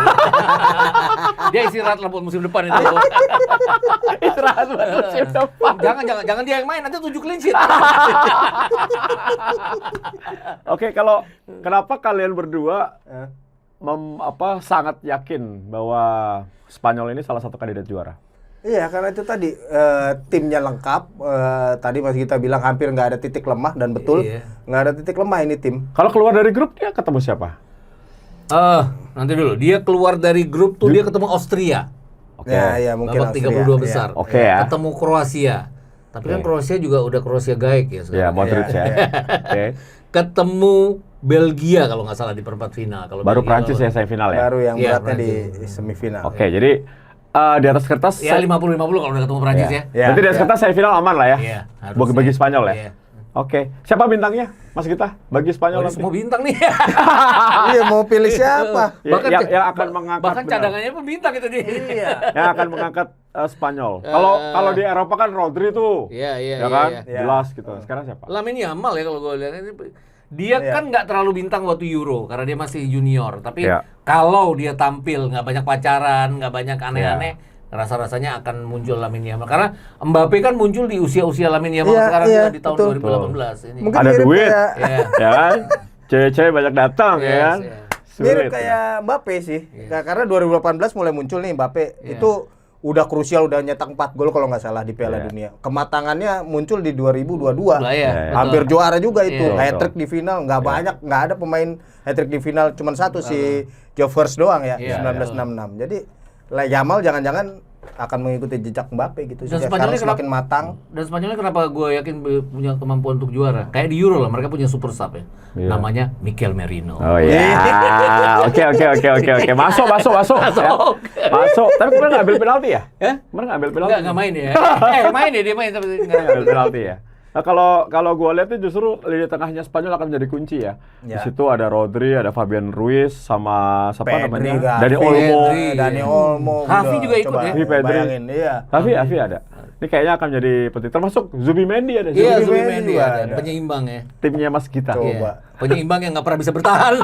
Dia istirahat lah buat musim depan itu. Istirahat buat musim depan. Jangan dia yang main, nanti 7 clean sheet. Oke, kenapa kalian berdua sangat yakin bahwa Spanyol ini salah satu kandidat juara? Iya, karena itu tadi timnya lengkap. Tadi Mas Gita bilang hampir nggak ada titik lemah, dan betul nggak ada titik lemah ini tim. Kalau keluar dari grup dia ketemu siapa? Nanti dulu. Dia keluar dari grup tuh dia ketemu Austria. Ya, mungkin babak Austria. 32 besar. Oke ya. Ketemu Kroasia. Tapi kan Kroasia juga udah Kroasia gaik ya sekarang. Ya, Modric ya. Oke. Ketemu Belgia kalau nggak salah di perempat final. Kalau Baru Belgia Prancis ya semifinal ya. Baru yang Iya, beratnya di semifinal. Oke, jadi di atas kertas ya 50-50 kalau udah ketemu Prancis ya. Berarti di atas kertas semifinal aman lah ya. Iya, harusnya. Bagi Spanyol ya. Iya. Oke. Siapa bintangnya? Mas Gita, bagi Spanyol nanti. Semua bintang nih. Iya, mau pilih siapa? Bahkan yang akan mengangkat bahkan cadangannya pun bintang itu dia. Iya. Yang akan mengangkat Spanyol. Kalau di Eropa kan Rodri tuh. Iya. Ya kan? Jelas gitu. Sekarang siapa? Lamine Yamal ya kalau gue lihat ini. Dia kan nggak terlalu bintang waktu Euro karena dia masih junior. Tapi kalau dia tampil nggak banyak pacaran, nggak banyak aneh-aneh, rasa-rasanya akan muncul Lamine Yamal. Karena Mbappe kan muncul di usia-usia Lamine Yamal sekarang juga di tahun 2018 ini. Mungkin ada duit, kayak, ya kan? Cewek-cewek banyak datang, ya kan? mirip kayak Mbappe sih. Karena 2018 mulai muncul nih Mbappe. Itu udah krusial, udah nyetak 4 gol kalau nggak salah di Piala Dunia. Kematangannya muncul di 2022. Hampir juara juga itu. Hat-trick di final, nggak ada pemain hat-trick di final, cuma satu si Jovers doang ya, 1966. Jadi Yamal jangan-jangan akan mengikuti jejak Mbappe gitu. Dan sekarang semakin matang. Dan Spanyolnya kenapa gue yakin punya kemampuan untuk juara? Kayak di Euro lah, mereka punya super sub ya. Namanya Mikel Merino. Oh iya. Oke. Masuk. Ya. Masuk. Tapi kemarin nggak ambil penalti ya? Kemarin nggak ambil penalti. Nggak main ya. Main ya, dia main tapi nggak ambil penalti ya. Nah, kalau gue lihat itu justru lini tengahnya Spanyol akan menjadi kunci ya. Di situ ada Rodri, ada Fabian Ruiz, sama siapa namanya? Dani Olmo. Xavi juga ikut ya. Bayangin, iya. Xavi ada. Ini kayaknya akan jadi penting. Termasuk Zubimendi ada. Iya, Zubimendi ada. Penyeimbang ya. Timnya Mas Gita. Coba. Penyeimbang yang nggak pernah bisa bertahan.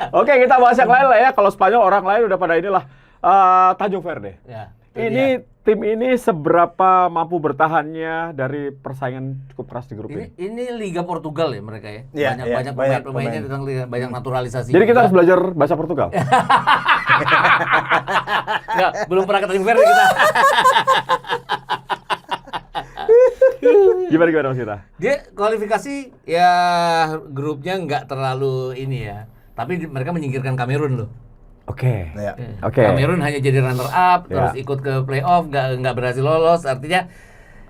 Oke, kita bahas yang lain lah ya. Kalau Spanyol orang lain udah pada inilah Tanjung Verde. Ya. Tim ini seberapa mampu bertahannya dari persaingan cukup keras di grup ini? Ini Liga Portugal ya mereka ya. Banyak pemainnya datang banyak naturalisasi. Jadi kita harus belajar bahasa Portugal. Enggak, belum pernah ketemu Verde kita. Gimana Mas kita? Dia kualifikasi ya grupnya nggak terlalu ini ya. Tapi mereka menyingkirkan Kamerun loh. Oke. Kamerun hanya jadi runner up, terus ikut ke playoff, nggak berhasil lolos. Artinya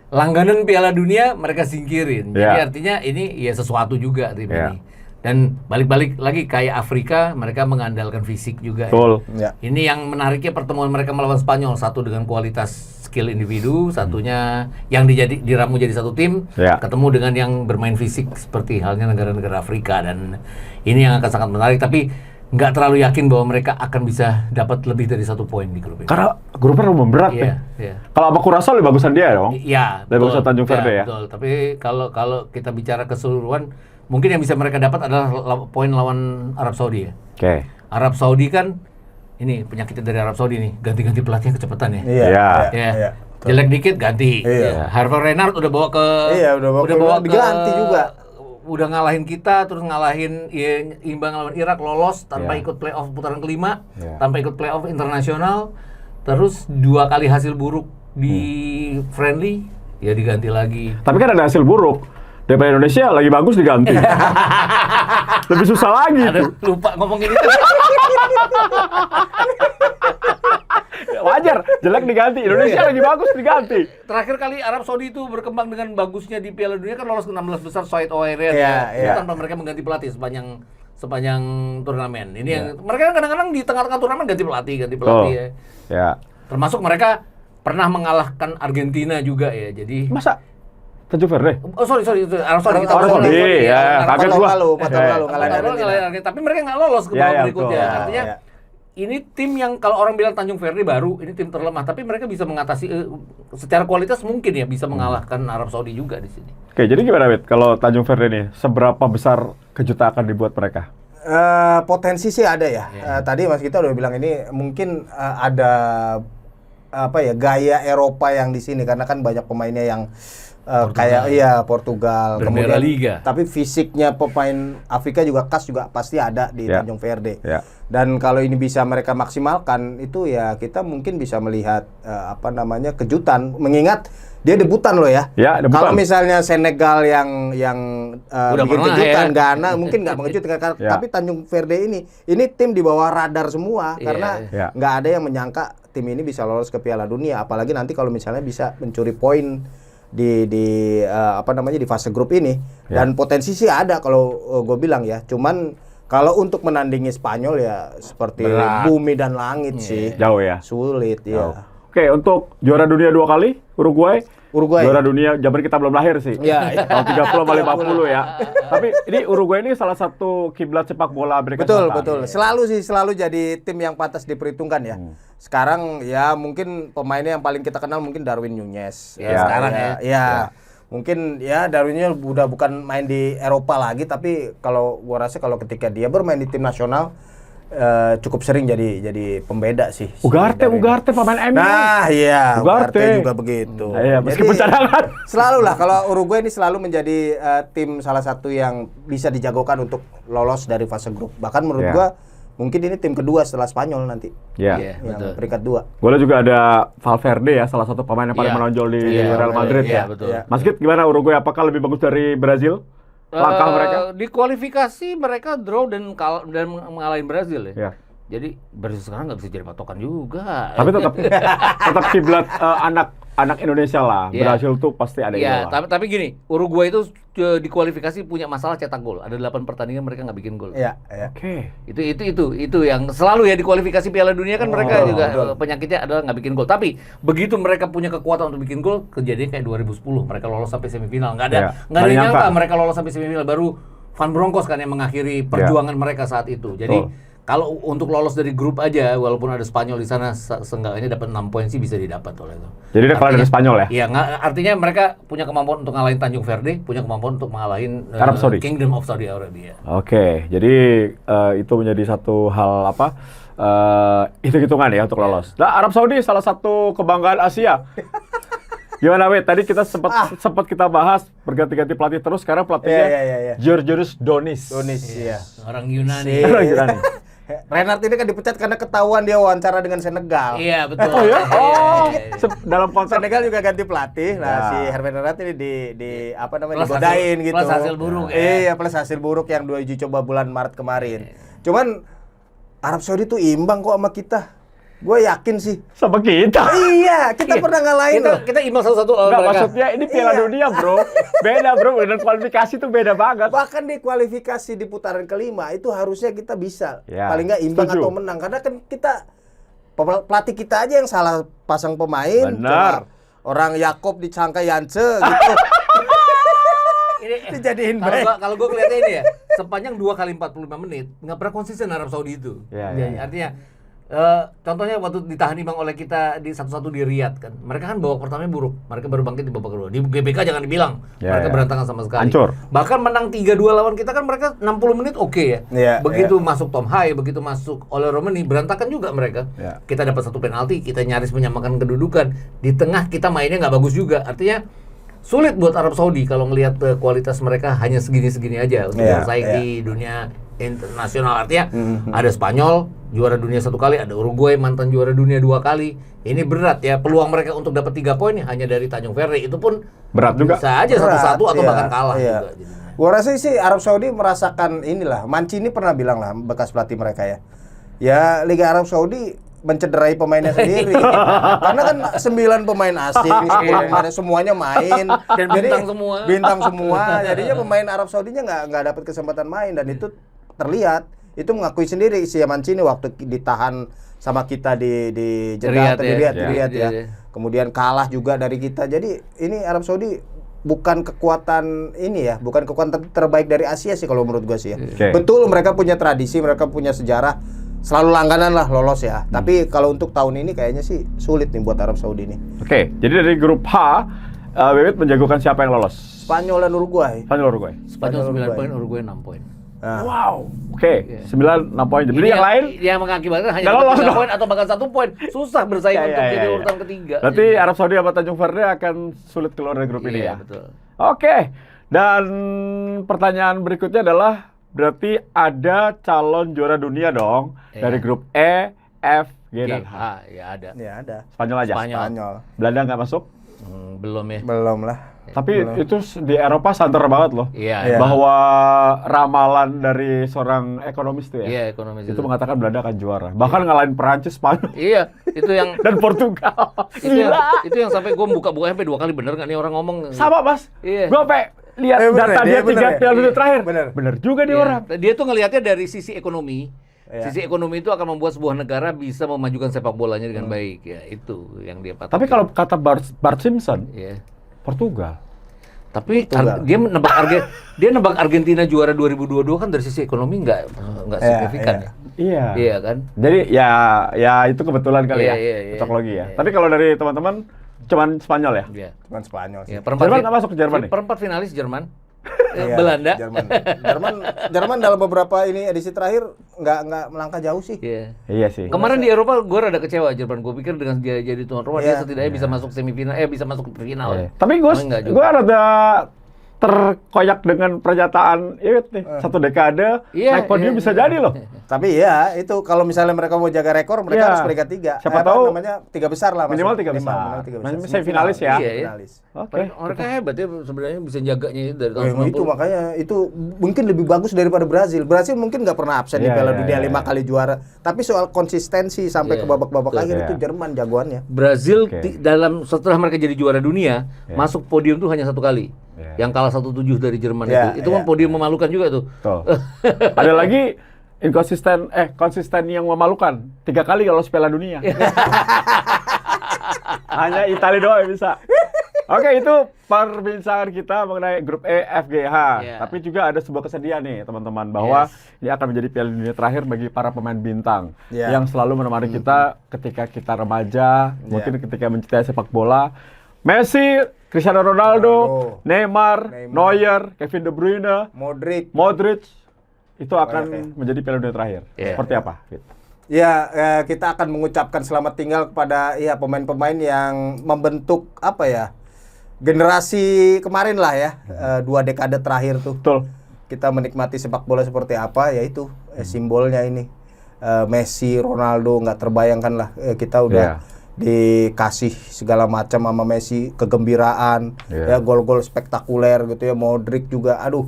langganan Piala Dunia mereka singkirin. Jadi artinya ini ya sesuatu juga tim ini. Dan balik-balik lagi kayak Afrika, mereka mengandalkan fisik juga. Betul. Ya. Ini yang menariknya pertemuan mereka melawan Spanyol, satu dengan kualitas skill individu, satunya yang diramu jadi satu tim, ketemu dengan yang bermain fisik seperti halnya negara-negara Afrika, dan ini yang akan sangat menarik. Tapi nggak terlalu yakin bahwa mereka akan bisa dapat lebih dari 1 poin di grup ini. Karena grupnya lumayan berat ya. Kalau sama Curaçao lebih bagusan dia dong. Iya. Lebih bagusan Tanjung Verde ya. Betul. Tapi kalau kita bicara keseluruhan, mungkin yang bisa mereka dapat adalah poin lawan Arab Saudi ya. Oke. Arab Saudi kan ini penyakitnya dari Arab Saudi nih, ganti-ganti pelatihnya kecepatan ya. Iya. Jelek dikit ganti. Hervé Renard udah bawa ke udah bawa diganti juga. Udah ngalahin kita, terus ngalahin imbang lawan Irak, lolos tanpa ikut playoff putaran kelima, tanpa ikut playoff internasional, terus 2 kali hasil buruk di friendly, ya diganti lagi. Tapi kan ada hasil buruk. daripada Indonesia lagi bagus diganti. Lebih susah lagi. Aduh, lupa ngomongin itu. Wajar, jelek diganti. Indonesia lagi bagus diganti. Terakhir kali Arab Saudi itu berkembang dengan bagusnya di Piala Dunia kan lolos ke 16 besar Said Oeirane tanpa mereka mengganti pelatih sepanjang turnamen. Ini yang mereka kadang-kadang di tengah-tengah turnamen ganti pelatih ya. Termasuk mereka pernah mengalahkan Argentina juga ya. Jadi masa Tanjung Verde? Oh sorry Arab Saudi kita Arab Saudi ya. Kaget gua. Tapi mereka nggak lolos ke babak berikutnya. Artinya ini tim yang kalau orang bilang Tanjung Verde baru, ini tim terlemah, tapi mereka bisa mengatasi secara kualitas mungkin ya bisa mengalahkan Arab Saudi juga di sini. Oke, jadi gimana Wid? Kalau Tanjung Verde ini seberapa besar kejutan akan dibuat mereka? Potensi sih ada ya. Tadi Mas Gita udah bilang ini mungkin ada gaya Eropa yang di sini karena kan banyak pemainnya yang kayak Portugal, kemudian Liga. Tapi fisiknya pemain Afrika juga khas juga pasti ada di Tanjung Verde. Dan kalau ini bisa mereka maksimalkan itu ya kita mungkin bisa melihat kejutan, mengingat dia debutan loh ya. Kalau misalnya Senegal yang bikin kejutan, Ghana mungkin nggak mengejutkan. Tapi Tanjung Verde ini tim di bawah radar semua karena nggak ada yang menyangka tim ini bisa lolos ke Piala Dunia, apalagi nanti kalau misalnya bisa mencuri poin di fase grup ini. Dan potensi sih ada kalau gue bilang ya. Cuman kalau untuk menandingi Spanyol ya seperti bumi dan langit sih. Jauh ya. Sulit ya. Oke, untuk juara dunia 2 kali Uruguay. Juara dunia zaman kita belum lahir sih. Tahun 30 sama 50 ya. Tapi ini Uruguay ini salah satu kiblat sepak bola Amerika Selatan. Betul. Selalu jadi tim yang pantas diperhitungkan ya. Sekarang ya mungkin pemainnya yang paling kita kenal mungkin Darwin Núñez. Sekarang ya. Mungkin ya Darwinnya udah bukan main di Eropa lagi, tapi kalau gua rasa kalau ketika dia bermain di tim nasional cukup sering jadi pembeda sih. Ugarte pemain MU. Nah, iya. Ugarte juga begitu. Iya, meskipun cadangan. Selalu lah kalau Uruguay ini selalu menjadi tim salah satu yang bisa dijagokan untuk lolos dari fase grup. Bahkan menurut gua mungkin ini tim kedua setelah Spanyol nanti. Ya. Iya, Yang betul. peringkat 2. Golnya juga ada Valverde ya, salah satu pemain yang paling Iya. menonjol di Iya, Real Madrid iya, ya. betul. Iya. Mas Git, gimana Uruguay? Apakah lebih bagus dari Brazil? Langkah mereka? Di kualifikasi mereka draw dan mengalahin Brazil ya. Ya. Jadi Brazil sekarang nggak bisa jadi patokan juga. Tapi tetap kiblat anak Indonesia lah. Iya. Brazil tuh pasti ada Iya, idola. tapi gini, Uruguay itu di kualifikasi punya masalah cetak gol. Ada 8 pertandingan mereka nggak bikin gol. Iya, iya. Oke. Itu yang selalu ya di kualifikasi Piala Dunia kan mereka juga penyakitnya adalah nggak bikin gol. Tapi begitu mereka punya kekuatan untuk bikin gol, kejadian kayak 2010 mereka lolos sampai semifinal. Nggak ada Iya, nggak ada nggak yang nyangka nyangka. mereka lolos sampai semifinal. Baru Van Bronckhorst kan yang mengakhiri perjuangan mereka saat itu. Jadi kalau untuk lolos dari grup aja, walaupun ada Spanyol di sana, seenggaknya dapat 6 poin sih bisa didapat oleh itu. Jadi dia kalah dari Spanyol ya? Iya, artinya mereka punya kemampuan untuk ngalahin Tanjung Verde, punya kemampuan untuk ngalahin Arab Saudi. Kingdom of Saudi Arabia. Oke, jadi itu menjadi satu hal hitung-hitungan ya untuk lolos. Nah, Arab Saudi salah satu kebanggaan Asia. Gimana Wet? Tadi kita sempat kita bahas berganti-ganti pelatih terus. Sekarang pelatihnya Iya. Georgios Donis. Donis, iya. Orang Yunani. Orang Yunani. Renard ini kan dipecat karena ketahuan dia wawancara dengan Senegal. Iya, betul. Oh ya? Oh, Iya. dalam kontrak. Senegal juga ganti pelatih. Nah, Ya. si Hervé Renard ini di apa namanya? Plus digodain hasil- gitu. plus hasil buruk ya. Iya, plus hasil buruk yang 2 uji coba bulan Maret kemarin. Cuman Arab Saudi tuh imbang kok sama kita. Gue yakin sih. Sama kita. Iya, kita pernah ngalahin loh. Kita imbang satu-satu lawan Enggak, mereka. maksudnya ini Piala Dunia, Bro. Beda, Bro. Dan kualifikasi tuh beda banget. Bahkan di kualifikasi di putaran kelima itu harusnya kita bisa Ya, paling nggak imbang setuju. atau menang karena kan kita pelatih kita aja yang salah pasang pemain. Benar. Coba orang Yakob disangka Yance gitu. Dijadiin back. Kalau gue ngeliatnya ini ya, sepanjang 2 kali 45 menit nggak pernah konsisten Arab Saudi itu. Ya, Jadi, ya. artinya contohnya waktu ditahan imbang oleh kita di 1-1 di Riyadh kan. Mereka kan babak pertamanya buruk. Mereka baru bangkit di babak kedua. Di GBK jangan dibilang. Ya, Mereka ya. berantakan sama sekali. Hancur. Bahkan menang 3-2 lawan kita kan mereka 60 menit oke ya. Iya, Begitu masuk Tom Hai, begitu masuk Ole Romani, berantakan juga mereka. Ya. Kita dapat 1 penalti, kita nyaris menyamakan kedudukan. Di tengah kita mainnya nggak bagus juga. Artinya sulit buat Arab Saudi kalau ngelihat kualitas mereka hanya segini-segini aja untuk Iya, bersaing iya. di dunia internasional. Artinya ada Spanyol juara dunia 1 kali, ada Uruguay mantan juara dunia 2 kali. Ini berat ya, peluang mereka untuk dapat 3 poin hanya dari Tanjung Verde, itu pun Berat juga. bisa aja 1-1 atau Iya, bahkan kalah iya. juga jadinya. Gua rasa sih Arab Saudi merasakan inilah. Mancini pernah bilang lah, bekas pelatih mereka ya. Ya Liga Arab Saudi mencederai pemainnya sendiri. Karena kan 9 pemain asing, 10 pemain semuanya main Dan bintang semua. Bintang semua. Jadinya pemain Arab Saudinya nggak dapat kesempatan main dan itu terlihat. Itu mengakui sendiri si Mancini waktu ditahan sama kita di Jeddah, Riyadh ya. di Riyadh ya. Iya. Kemudian kalah juga dari kita. Jadi ini Arab Saudi bukan kekuatan ini ya, bukan kekuatan terbaik dari Asia sih kalau menurut gua sih ya. Oke. Betul mereka punya tradisi, mereka punya sejarah, selalu langganan lah lolos ya. Tapi kalau untuk tahun ini kayaknya sih sulit nih buat Arab Saudi nih. Oke, jadi dari grup H, Bebet menjagokan siapa yang lolos? Spanyol dan Uruguay. Spanyol, Uruguay. Spanyol 9 Uruguay. poin, Uruguay 6 poin. Nah, Wow. Oke, 9-6 poin. Jadi yang lain yang mengakibatkan hanya nggak lolos 3 dong. poin atau bahkan 1 poin. Susah bersaing Ya, untuk ya, jadi ya, ya. urutan ketiga. Berarti Arab Saudi sama Tanjung Verde akan sulit keluar dari grup ini Iya, ya. betul. Oke. Dan pertanyaan berikutnya adalah berarti ada calon juara dunia dong Iya. dari grup E, F, G, dan H. ya ada. ya ada. Spanyol aja. Spanyol. Belanda nggak masuk. Belum ya. Belum lah. Tapi itu di Eropa santer banget loh. Iya. Iya. Bahwa ramalan dari seorang ekonomis tuh ya. Iya, ekonomi Itu mengatakan Belanda akan juara. Bahkan ngalahin Perancis, Spanyol, Iya, itu yang dan Portugal. itu yang sampai gue buka-buka sampai 2 kali bener nggak nih orang ngomong. Sama, Mas. Iya. Gua sampai lihat Bener, data dia bener 3 ya? Piala Dunia Iya, terakhir. bener. Juga dia Iya. orang. Dia tuh ngelihatnya dari sisi ekonomi. Iya. Sisi ekonomi itu akan membuat sebuah negara bisa memajukan sepak bolanya dengan baik. Ya, itu yang dia patokin. Tapi kalau kata Bart Simpson, Iya. Portugal. Tapi Portugal. dia nebak Argentina juara 2022 kan dari sisi ekonomi nggak Iya, signifikan iya. ya. Iya. Iya kan? Jadi ya itu kebetulan kali Iya, ya. iya, iya. Cocok logi ya. Iya. Tapi kalau dari teman-teman cuman Spanyol ya. Iya. Cuman Spanyol sih. Ya, Jerman nggak masuk ke Jerman nih? Perempat finalis Jerman. Iya, Belanda. Jerman dalam beberapa ini edisi terakhir nggak melangkah jauh sih. Iya. Iya sih. Kemarin di Eropa gue rada kecewa Jerman. Gue pikir dengan dia jadi tuan rumah dia Iya. setidaknya bisa masuk semifinal, bisa masuk ke final. Iya. ya. Tapi Tapi nggak juga. gue rada terkoyak dengan pernyataan nih, 1 dekade naik podium bisa jadi loh. Tapi ya itu kalau misalnya mereka mau jaga rekor, mereka harus peringkat 3. Siapa tahu namanya 3 besar lah. Minimal 3 besar. Saya finalis ya. Finalis. Oke. Mereka hebat ya sebenarnya bisa jaganya dari tahun 90. Itu makanya itu mungkin lebih bagus daripada Brazil. Brazil mungkin nggak pernah absen di Piala Dunia 5 kali juara. Tapi soal konsistensi sampai ke babak-babak akhir itu Jerman jagoannya. Brazil setelah mereka jadi juara dunia masuk podium tuh hanya 1 kali. Yang kalah 1-7 dari Jerman itu kan podium memalukan juga tuh. Ada lagi konsisten yang memalukan 3 kali lolos Piala Dunia. Hanya Italia doang yang bisa. Oke, itu perbincangan kita mengenai grup E F G H. Tapi juga ada sebuah kesedihan nih teman-teman bahwa ini akan menjadi Piala Dunia terakhir bagi para pemain bintang yang selalu menemani kita ketika kita remaja, mungkin ketika mencintai sepak bola. Messi, Cristiano Ronaldo, Neymar, Neuer, Kevin De Bruyne, Modric itu akan menjadi Piala Dunia terakhir. Seperti apa? Ya, kita akan mengucapkan selamat tinggal kepada pemain-pemain yang membentuk generasi kemarin lah ya, 2 dekade terakhir tuh. Betul. Kita menikmati sepak bola seperti apa, yaitu simbolnya ini. Messi, Ronaldo, nggak terbayangkan lah, kita udah dikasih segala macam sama Messi, kegembiraan, gol-gol spektakuler gitu ya. Modric juga, aduh.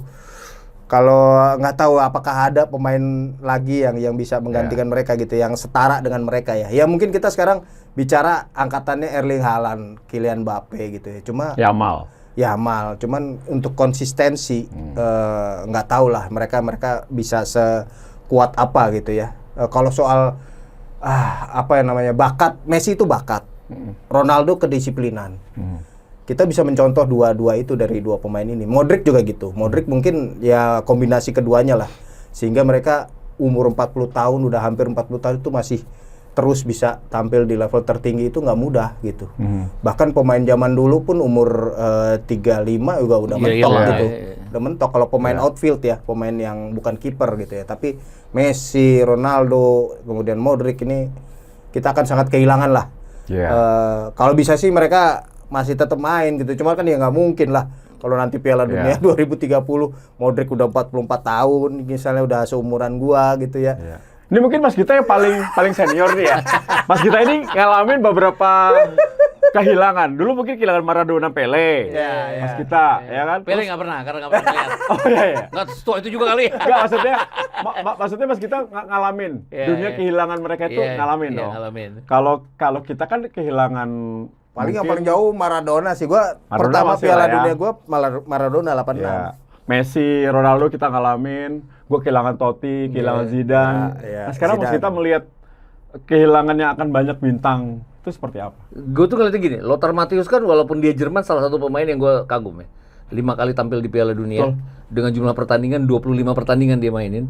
Kalau nggak tahu apakah ada pemain lagi yang bisa menggantikan mereka gitu, yang setara dengan mereka ya. Ya mungkin kita sekarang bicara angkatannya Erling Haaland, Kylian Mbappe gitu ya. Cuma Yamal. Cuman untuk konsistensi nggak tahu lah mereka bisa sekuat apa gitu ya. Kalau soal bakat, Messi itu bakat. Ronaldo kedisiplinan. Kita bisa mencontoh dua-dua itu dari 2 pemain ini. Modric juga gitu. Modric mungkin ya kombinasi keduanya lah. Sehingga mereka umur 40 tahun, udah hampir 40 tahun itu masih terus bisa tampil di level tertinggi, itu nggak mudah gitu. Bahkan pemain zaman dulu pun umur 35 juga udah mentok gitu. Udah mentok kalau pemain outfield ya, pemain yang bukan kiper gitu ya. Tapi Messi, Ronaldo, kemudian Modric ini kita akan sangat kehilangan lah. Kalau bisa sih mereka masih tetap main gitu. Cuma kan ya nggak mungkin lah. Kalau nanti Piala Dunia 2030, Modric udah 44 tahun, misalnya udah seumuran gua gitu ya. Ini mungkin Mas Gita yang paling senior nih ya. Mas Gita ini ngalamin beberapa kehilangan. Dulu mungkin kehilangan Maradona, Pele. Mas Gita, ya kan? Pele nggak pernah, karena nggak pernah lihat. Oh iya. Nggak, itu juga kali. Nggak, maksudnya Mas Gita ngalamin. Dunia kehilangan mereka itu ngalamin dong. Ngalamin. Kalau kita kan kehilangan yang paling jauh Maradona sih. Gua pertama Piala Dunia gua Maradona 86. Messi, Ronaldo kita ngalamin. Gue kehilangan Totti, kehilangan Zidane. Nah sekarang Mas Gita melihat kehilangan yang akan banyak bintang itu seperti apa? Gue tuh ngeliatnya gini, Lothar Matthäus kan walaupun dia Jerman salah satu pemain yang gue kagum ya. 5 kali tampil di Piala Dunia. Dengan jumlah pertandingan 25 pertandingan dia mainin.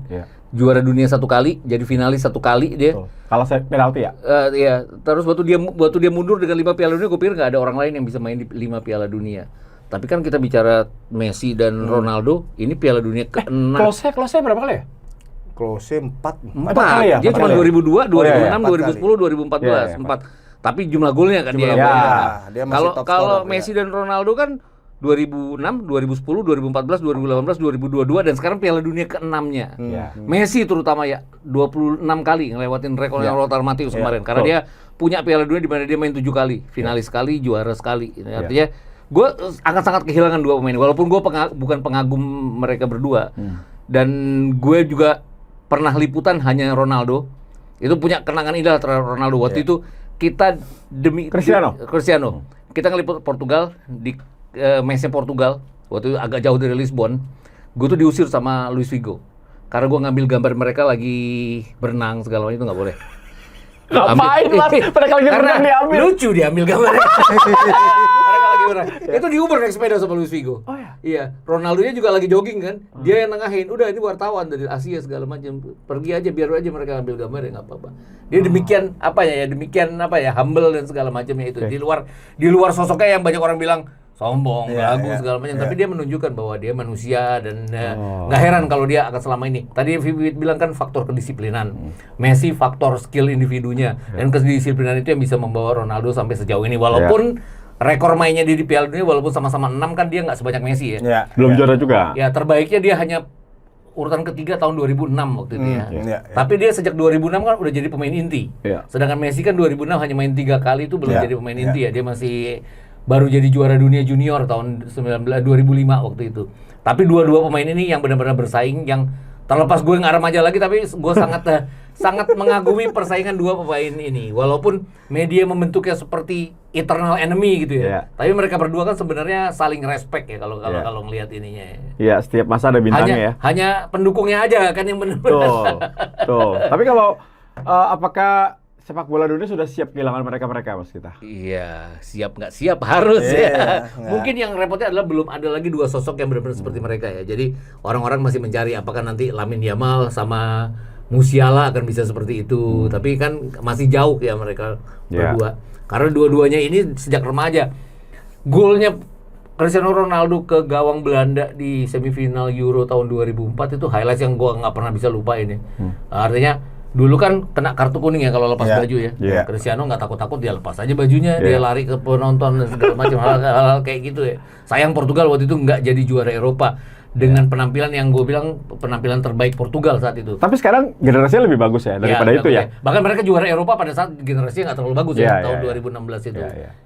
Juara dunia 1 kali, jadi finalis 1 kali dia. Kalau saya penalti ya? Iya. Terus waktu dia mundur dengan 5 Piala Dunia, gue pikir nggak ada orang lain yang bisa main di 5 Piala Dunia. Tapi kan kita bicara Messi dan Ronaldo, ini Piala Dunia ke-6. Klose berapa kali ya? Klose 4 kali ya? Dia cuma 2002, 2006, 2010, 2014, 4. Tapi jumlah golnya kan dia yang kalau Messi dan Ronaldo kan 2006, 2010, 2014, 2018, 2022 dan sekarang Piala Dunia ke-6-nya. Messi terutama ya 26 kali ngelewatin rekornya Lothar Matthäus kemarin karena dia punya Piala Dunia di mana dia main 7 kali, finalis sekali, juara sekali. Artinya gue akan sangat kehilangan 2 pemain walaupun gue bukan pengagum mereka berdua. Dan gue juga pernah liputan hanya Ronaldo. Itu punya kenangan indah terhadap Ronaldo. Waktu itu kita demi Cristiano. Kita ngeliput Portugal di mesnya Portugal. Waktu itu agak jauh dari Lisbon. Gue tuh diusir sama Luis Figo. Karena gue ngambil gambar mereka lagi berenang segala macam itu nggak boleh. Ngapain Mas? Mereka lagi berenang diambil. Lucu diambil gambarnya. Mereka lagi berenang. Itu di Uber naik sepeda sama Luis Figo. Oh ya? Iya. Ronaldo-nya juga lagi jogging kan. Dia yang nengahin. Udah ini wartawan dari Asia segala macam. Pergi aja biar aja mereka ambil gambar ya nggak apa-apa. Dia demikian humble dan segala macamnya itu. Di luar sosoknya yang banyak orang bilang sombong, bagus segala macam. Tapi dia menunjukkan bahwa dia manusia dan nggak heran kalau dia akan selama ini. Tadi Vivit bilang kan faktor kedisiplinan. Messi faktor skill individunya dan kedisiplinan itu yang bisa membawa Ronaldo sampai sejauh ini. Walaupun rekor mainnya di Piala Dunia walaupun sama-sama 6 kan dia nggak sebanyak Messi ya. Belum juara juga. Ya terbaiknya dia hanya urutan ketiga tahun 2006 waktu itu ya. Tapi dia sejak 2006 kan udah jadi pemain inti. Sedangkan Messi kan 2006 hanya main 3 kali itu belum jadi pemain inti ya. Dia masih baru jadi juara dunia junior tahun 2005 waktu itu. Tapi dua-dua pemain ini yang benar-benar bersaing, yang terlepas gue nggak remaja lagi, tapi gue sangat mengagumi persaingan dua pemain ini. Walaupun media membentuknya seperti eternal enemy gitu ya. Tapi mereka berdua kan sebenarnya saling respect ya kalau ngelihat ininya. Iya, setiap masa ada bintangnya ya. Hanya pendukungnya aja kan yang benar-benar. Tuh. Tapi kalau apakah sepak bola dunia sudah siap kehilangan mereka Mas kita? Iya, siap nggak siap harus ya. Mungkin yang repotnya adalah belum ada lagi dua sosok yang benar-benar seperti mereka ya. Jadi orang-orang masih mencari apakah nanti Lamine Yamal sama Musiala akan bisa seperti itu. Tapi kan masih jauh ya mereka berdua. Karena dua-duanya ini sejak remaja. Golnya Cristiano Ronaldo ke gawang Belanda di semifinal Euro tahun 2004 itu highlights yang gua nggak pernah bisa lupa ini. Artinya dulu kan kena kartu kuning ya kalau lepas baju ya. Cristiano nggak takut-takut, dia lepas aja bajunya, dia lari ke penonton dan segala macam hal-hal kayak gitu ya. Sayang Portugal waktu itu nggak jadi juara Eropa dengan penampilan yang gue bilang penampilan terbaik Portugal saat itu. Tapi sekarang generasinya lebih bagus ya daripada itu ya. Bahkan mereka juara Eropa pada saat generasinya nggak terlalu bagus tahun 2016 itu.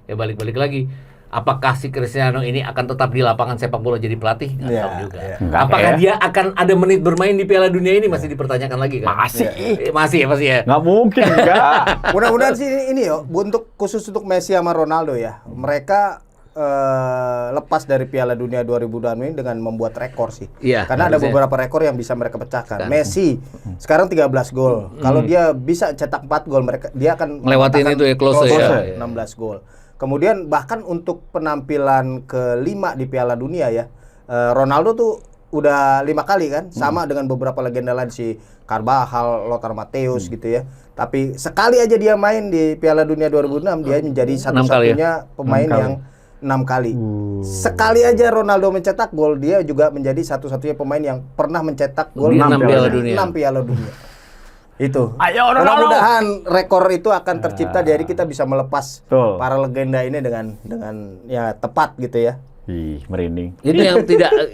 Ya balik-balik lagi. Apakah si Cristiano ini akan tetap di lapangan sepak bola jadi pelatih? Nggak tahu juga. Apakah dia akan ada menit bermain di Piala Dunia ini masih dipertanyakan lagi kan? Masih ya. Nggak mungkin enggak. Mudah-mudahan sih ini khusus untuk Messi sama Ronaldo ya. Mereka lepas dari Piala Dunia 2002 ini dengan membuat rekor sih. Karena ada beberapa rekor yang bisa mereka pecahkan. Messi sekarang 13 gol. Kalau dia bisa cetak 4 gol, dia akan ngelewatin itu ya, close ya. 16 gol. Kemudian bahkan untuk penampilan ke-5 di Piala Dunia ya, Ronaldo tuh udah 5 kali kan, sama dengan beberapa legenda lain si Carvajal, Lothar Matthäus gitu ya. Tapi sekali aja dia main di Piala Dunia 2006, dia menjadi satu-satunya pemain yang 6 kali. Sekali aja Ronaldo mencetak gol, dia juga menjadi satu-satunya pemain yang pernah mencetak gol 6 Piala Dunia. Itu. Mudah-mudahan rekor itu akan tercipta, jadi kita bisa melepas para legenda ini dengan ya tepat gitu ya. Merinding.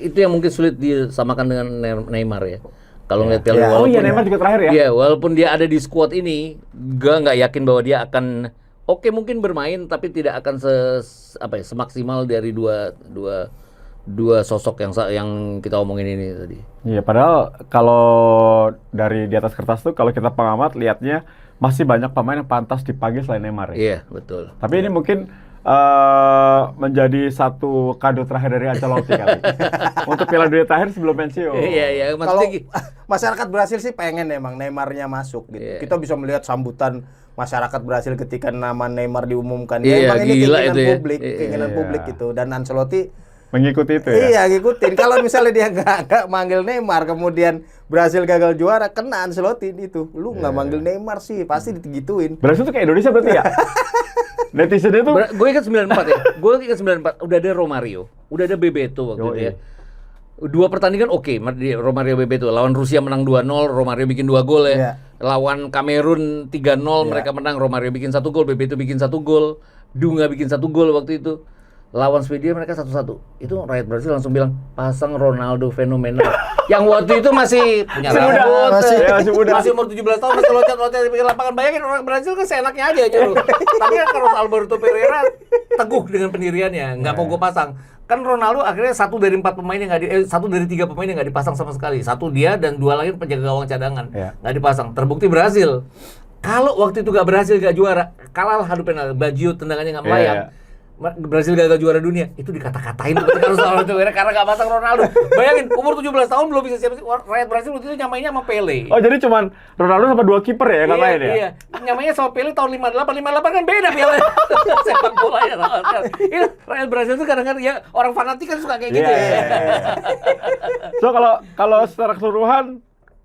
Itu yang mungkin sulit disamakan dengan Neymar ya. Kalau ngeliat Piala Neymar juga terakhir ya. Iya, walaupun dia ada di squad ini, gue nggak yakin bahwa dia akan mungkin bermain tapi tidak akan semaksimal dari dua sosok yang kita omongin ini tadi. Iya, padahal kalau dari di atas kertas tuh kalau kita pengamat lihatnya masih banyak pemain yang pantas dipanggil selain Neymar ya. Iya, betul. Tapi ini mungkin menjadi satu kado terakhir dari Ancelotti kali. Untuk Piala Dunia terakhir sebelum pensiun. Iya, kalau masyarakat Brasil sih pengen emang Neymarnya masuk gitu. Kita bisa melihat sambutan masyarakat Brasil ketika nama Neymar diumumkan. Emang ini keinginan publik gitu, dan Ancelotti mengikuti itu ya? Iya, ngikutin. Kalau misalnya dia nggak manggil Neymar, kemudian Brasil gagal juara, kena Ancelotti itu. Lu nggak manggil Neymar sih, pasti digituin. Brasil tuh kayak Indonesia berarti ya? Netizennya tuh... Gue ingat 94 ya. Gue ingat 94. Udah ada Romario. Udah ada Bebeto waktu itu ya. Dua pertandingan oke. Romario Bebeto. Lawan Rusia menang 2-0, Romario bikin 2 gol ya. Lawan Kamerun 3-0, mereka menang. Romario bikin 1 gol, Bebeto bikin 1 gol. Dunga bikin 1 gol waktu itu. Lawan Swedia mereka 1-1. Itu rakyat Brasil langsung bilang, pasang Ronaldo fenomenal. Yang waktu itu masih punya rambut, masih umur 17 tahun, masih loncat-loncat di pinggir lapangan. Bayangin orang Brasil kan seenaknya aja nyuruh. Tapi kan Carlos Alberto Pereira teguh dengan pendiriannya, nggak mau gue pasang. Kan Ronaldo akhirnya 1 dari 4 pemain yang satu dari 3 pemain yang nggak dipasang sama sekali. 1 dia dan 2 lagi penjaga gawang cadangan nggak dipasang. Terbukti berhasil. Kalau waktu itu nggak berhasil, nggak juara, kalah adu penalti, Baggio tendangannya nggak melayang. Brasil gagal juara dunia, itu dikata-katain harus karena nggak pasang Ronaldo. Bayangin, umur 17 tahun belum bisa siap. Rakyat Brasil waktu itu nyamainnya sama Pele. Oh, jadi cuman Ronaldo sama 2 kiper ya yang main ya? Iya, nyamainnya sama Pele tahun 58 kan beda Pele. Sepak bola ya. Itu rakyat Brasil itu kadang-kadang ya orang fanatik kan suka kayak gitu ya. So kalau secara keseluruhan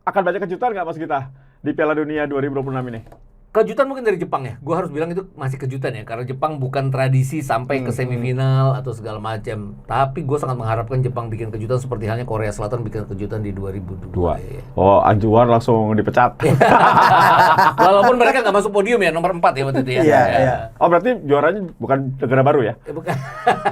akan banyak kejutan nggak Mas kita di Piala Dunia 2026 ini? Kejutan mungkin dari Jepang ya. Gue harus bilang itu masih kejutan ya, karena Jepang bukan tradisi sampai ke semifinal atau segala macam. Tapi gue sangat mengharapkan Jepang bikin kejutan seperti halnya Korea Selatan bikin kejutan di 2002. Ya. Oh, Anjuan langsung dipecat. Walaupun mereka nggak masuk podium ya, nomor 4 ya waktu itu ya. Iya. Oh, berarti juaranya bukan negara baru ya? Bukan.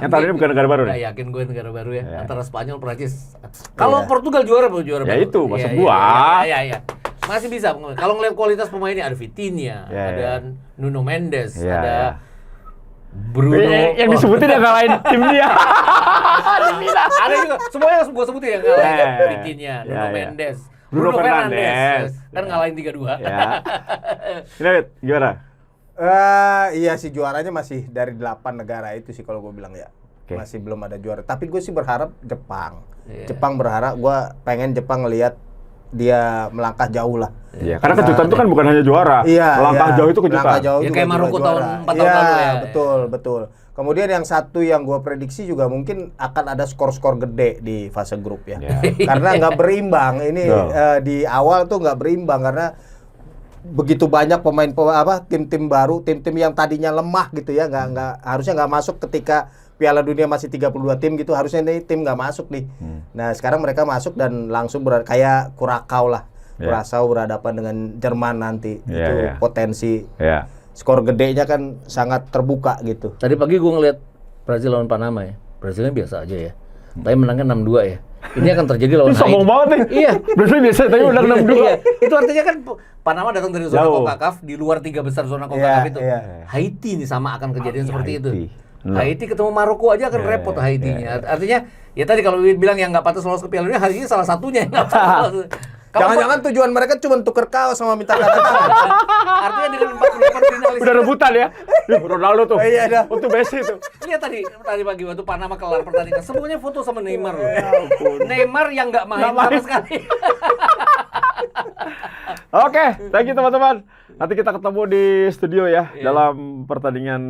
Yang tadi ini bukan negara baru nih? Yakin gue negara baru ya. Antara Spanyol, Prancis. Kalau Portugal juara ya baru. itu, maksud gua. Iya. Masih bisa. Kalau ngeliat kualitas pemainnya ada Vitinha, ada Nuno Mendes, ada Bruno. Yang disebutin yang ngalahin tim dia. Ada juga. Semuanya gue sebutin yang ngalahin Vitinha, Nuno Mendes, Bruno Fernandes. Kan ngalahin 3-2. Ya. Ini gimana? Iya sih juaranya masih dari 8 negara itu sih kalau gue bilang ya. Masih belum ada juara. Tapi gue sih berharap Jepang. Jepang berharap, gue pengen Jepang ngelihat dia melangkah jauh lah. Iya, karena kejutan itu kan bukan hanya juara. Melangkah jauh itu kejutan. Melangkah jauh ya juga kayak Maroko tahun 4 tahun lalu ya. Betul. Kemudian yang satu yang gue prediksi juga mungkin akan ada skor-skor gede di fase grup ya. Karena nggak berimbang. Ini di awal tuh nggak berimbang karena begitu banyak pemain tim-tim baru, tim-tim yang tadinya lemah gitu ya, harusnya nggak masuk ketika Piala Dunia masih 32 tim gitu, harusnya nih tim nggak masuk nih. Nah sekarang mereka masuk dan langsung kayak Kurakau lah. Kurasau berhadapan dengan Jerman nanti. Itu potensi skor gedenya kan sangat terbuka gitu. Tadi pagi gue ngeliat Brazil lawan Panama ya. Brazilnya biasa aja ya. Tapi menangnya 6-2 ya. Ini akan terjadi lawan Haiti. Sombong banget nih. Iya. Brazil biasa tapi menang 6-2. Itu artinya kan Panama datang dari zona CONCACAF, di luar 3 besar zona CONCACAF itu. Haiti nih sama akan kejadian seperti itu. Haiti ketemu Maroko aja akan repot Haitinya. Artinya ya tadi kalau bilang yang nggak pantas lolos ke Piala Dunia, hari ini salah satunya yang nggak pantas lolos. Jangan-jangan tujuan mereka cuma tuker kaos sama minta tanda tangan. Artinya dengan 48 finalis. Udah rebutan ya. Ronaldo tuh. Iya dah. Untuk Messi tuh. Lihat tadi pagi waktu Panama kelar pertandingan, semuanya foto sama Neymar loh. Neymar yang nggak main sama sekali. Oke, thank you teman-teman. Nanti kita ketemu di studio ya dalam pertandingan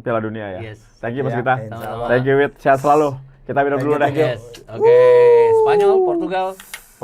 Piala Dunia ya. Thank you Mas Gita. Thank you Wit, sehat selalu. Kita minum dulu dah. Oke, Spanyol, Portugal.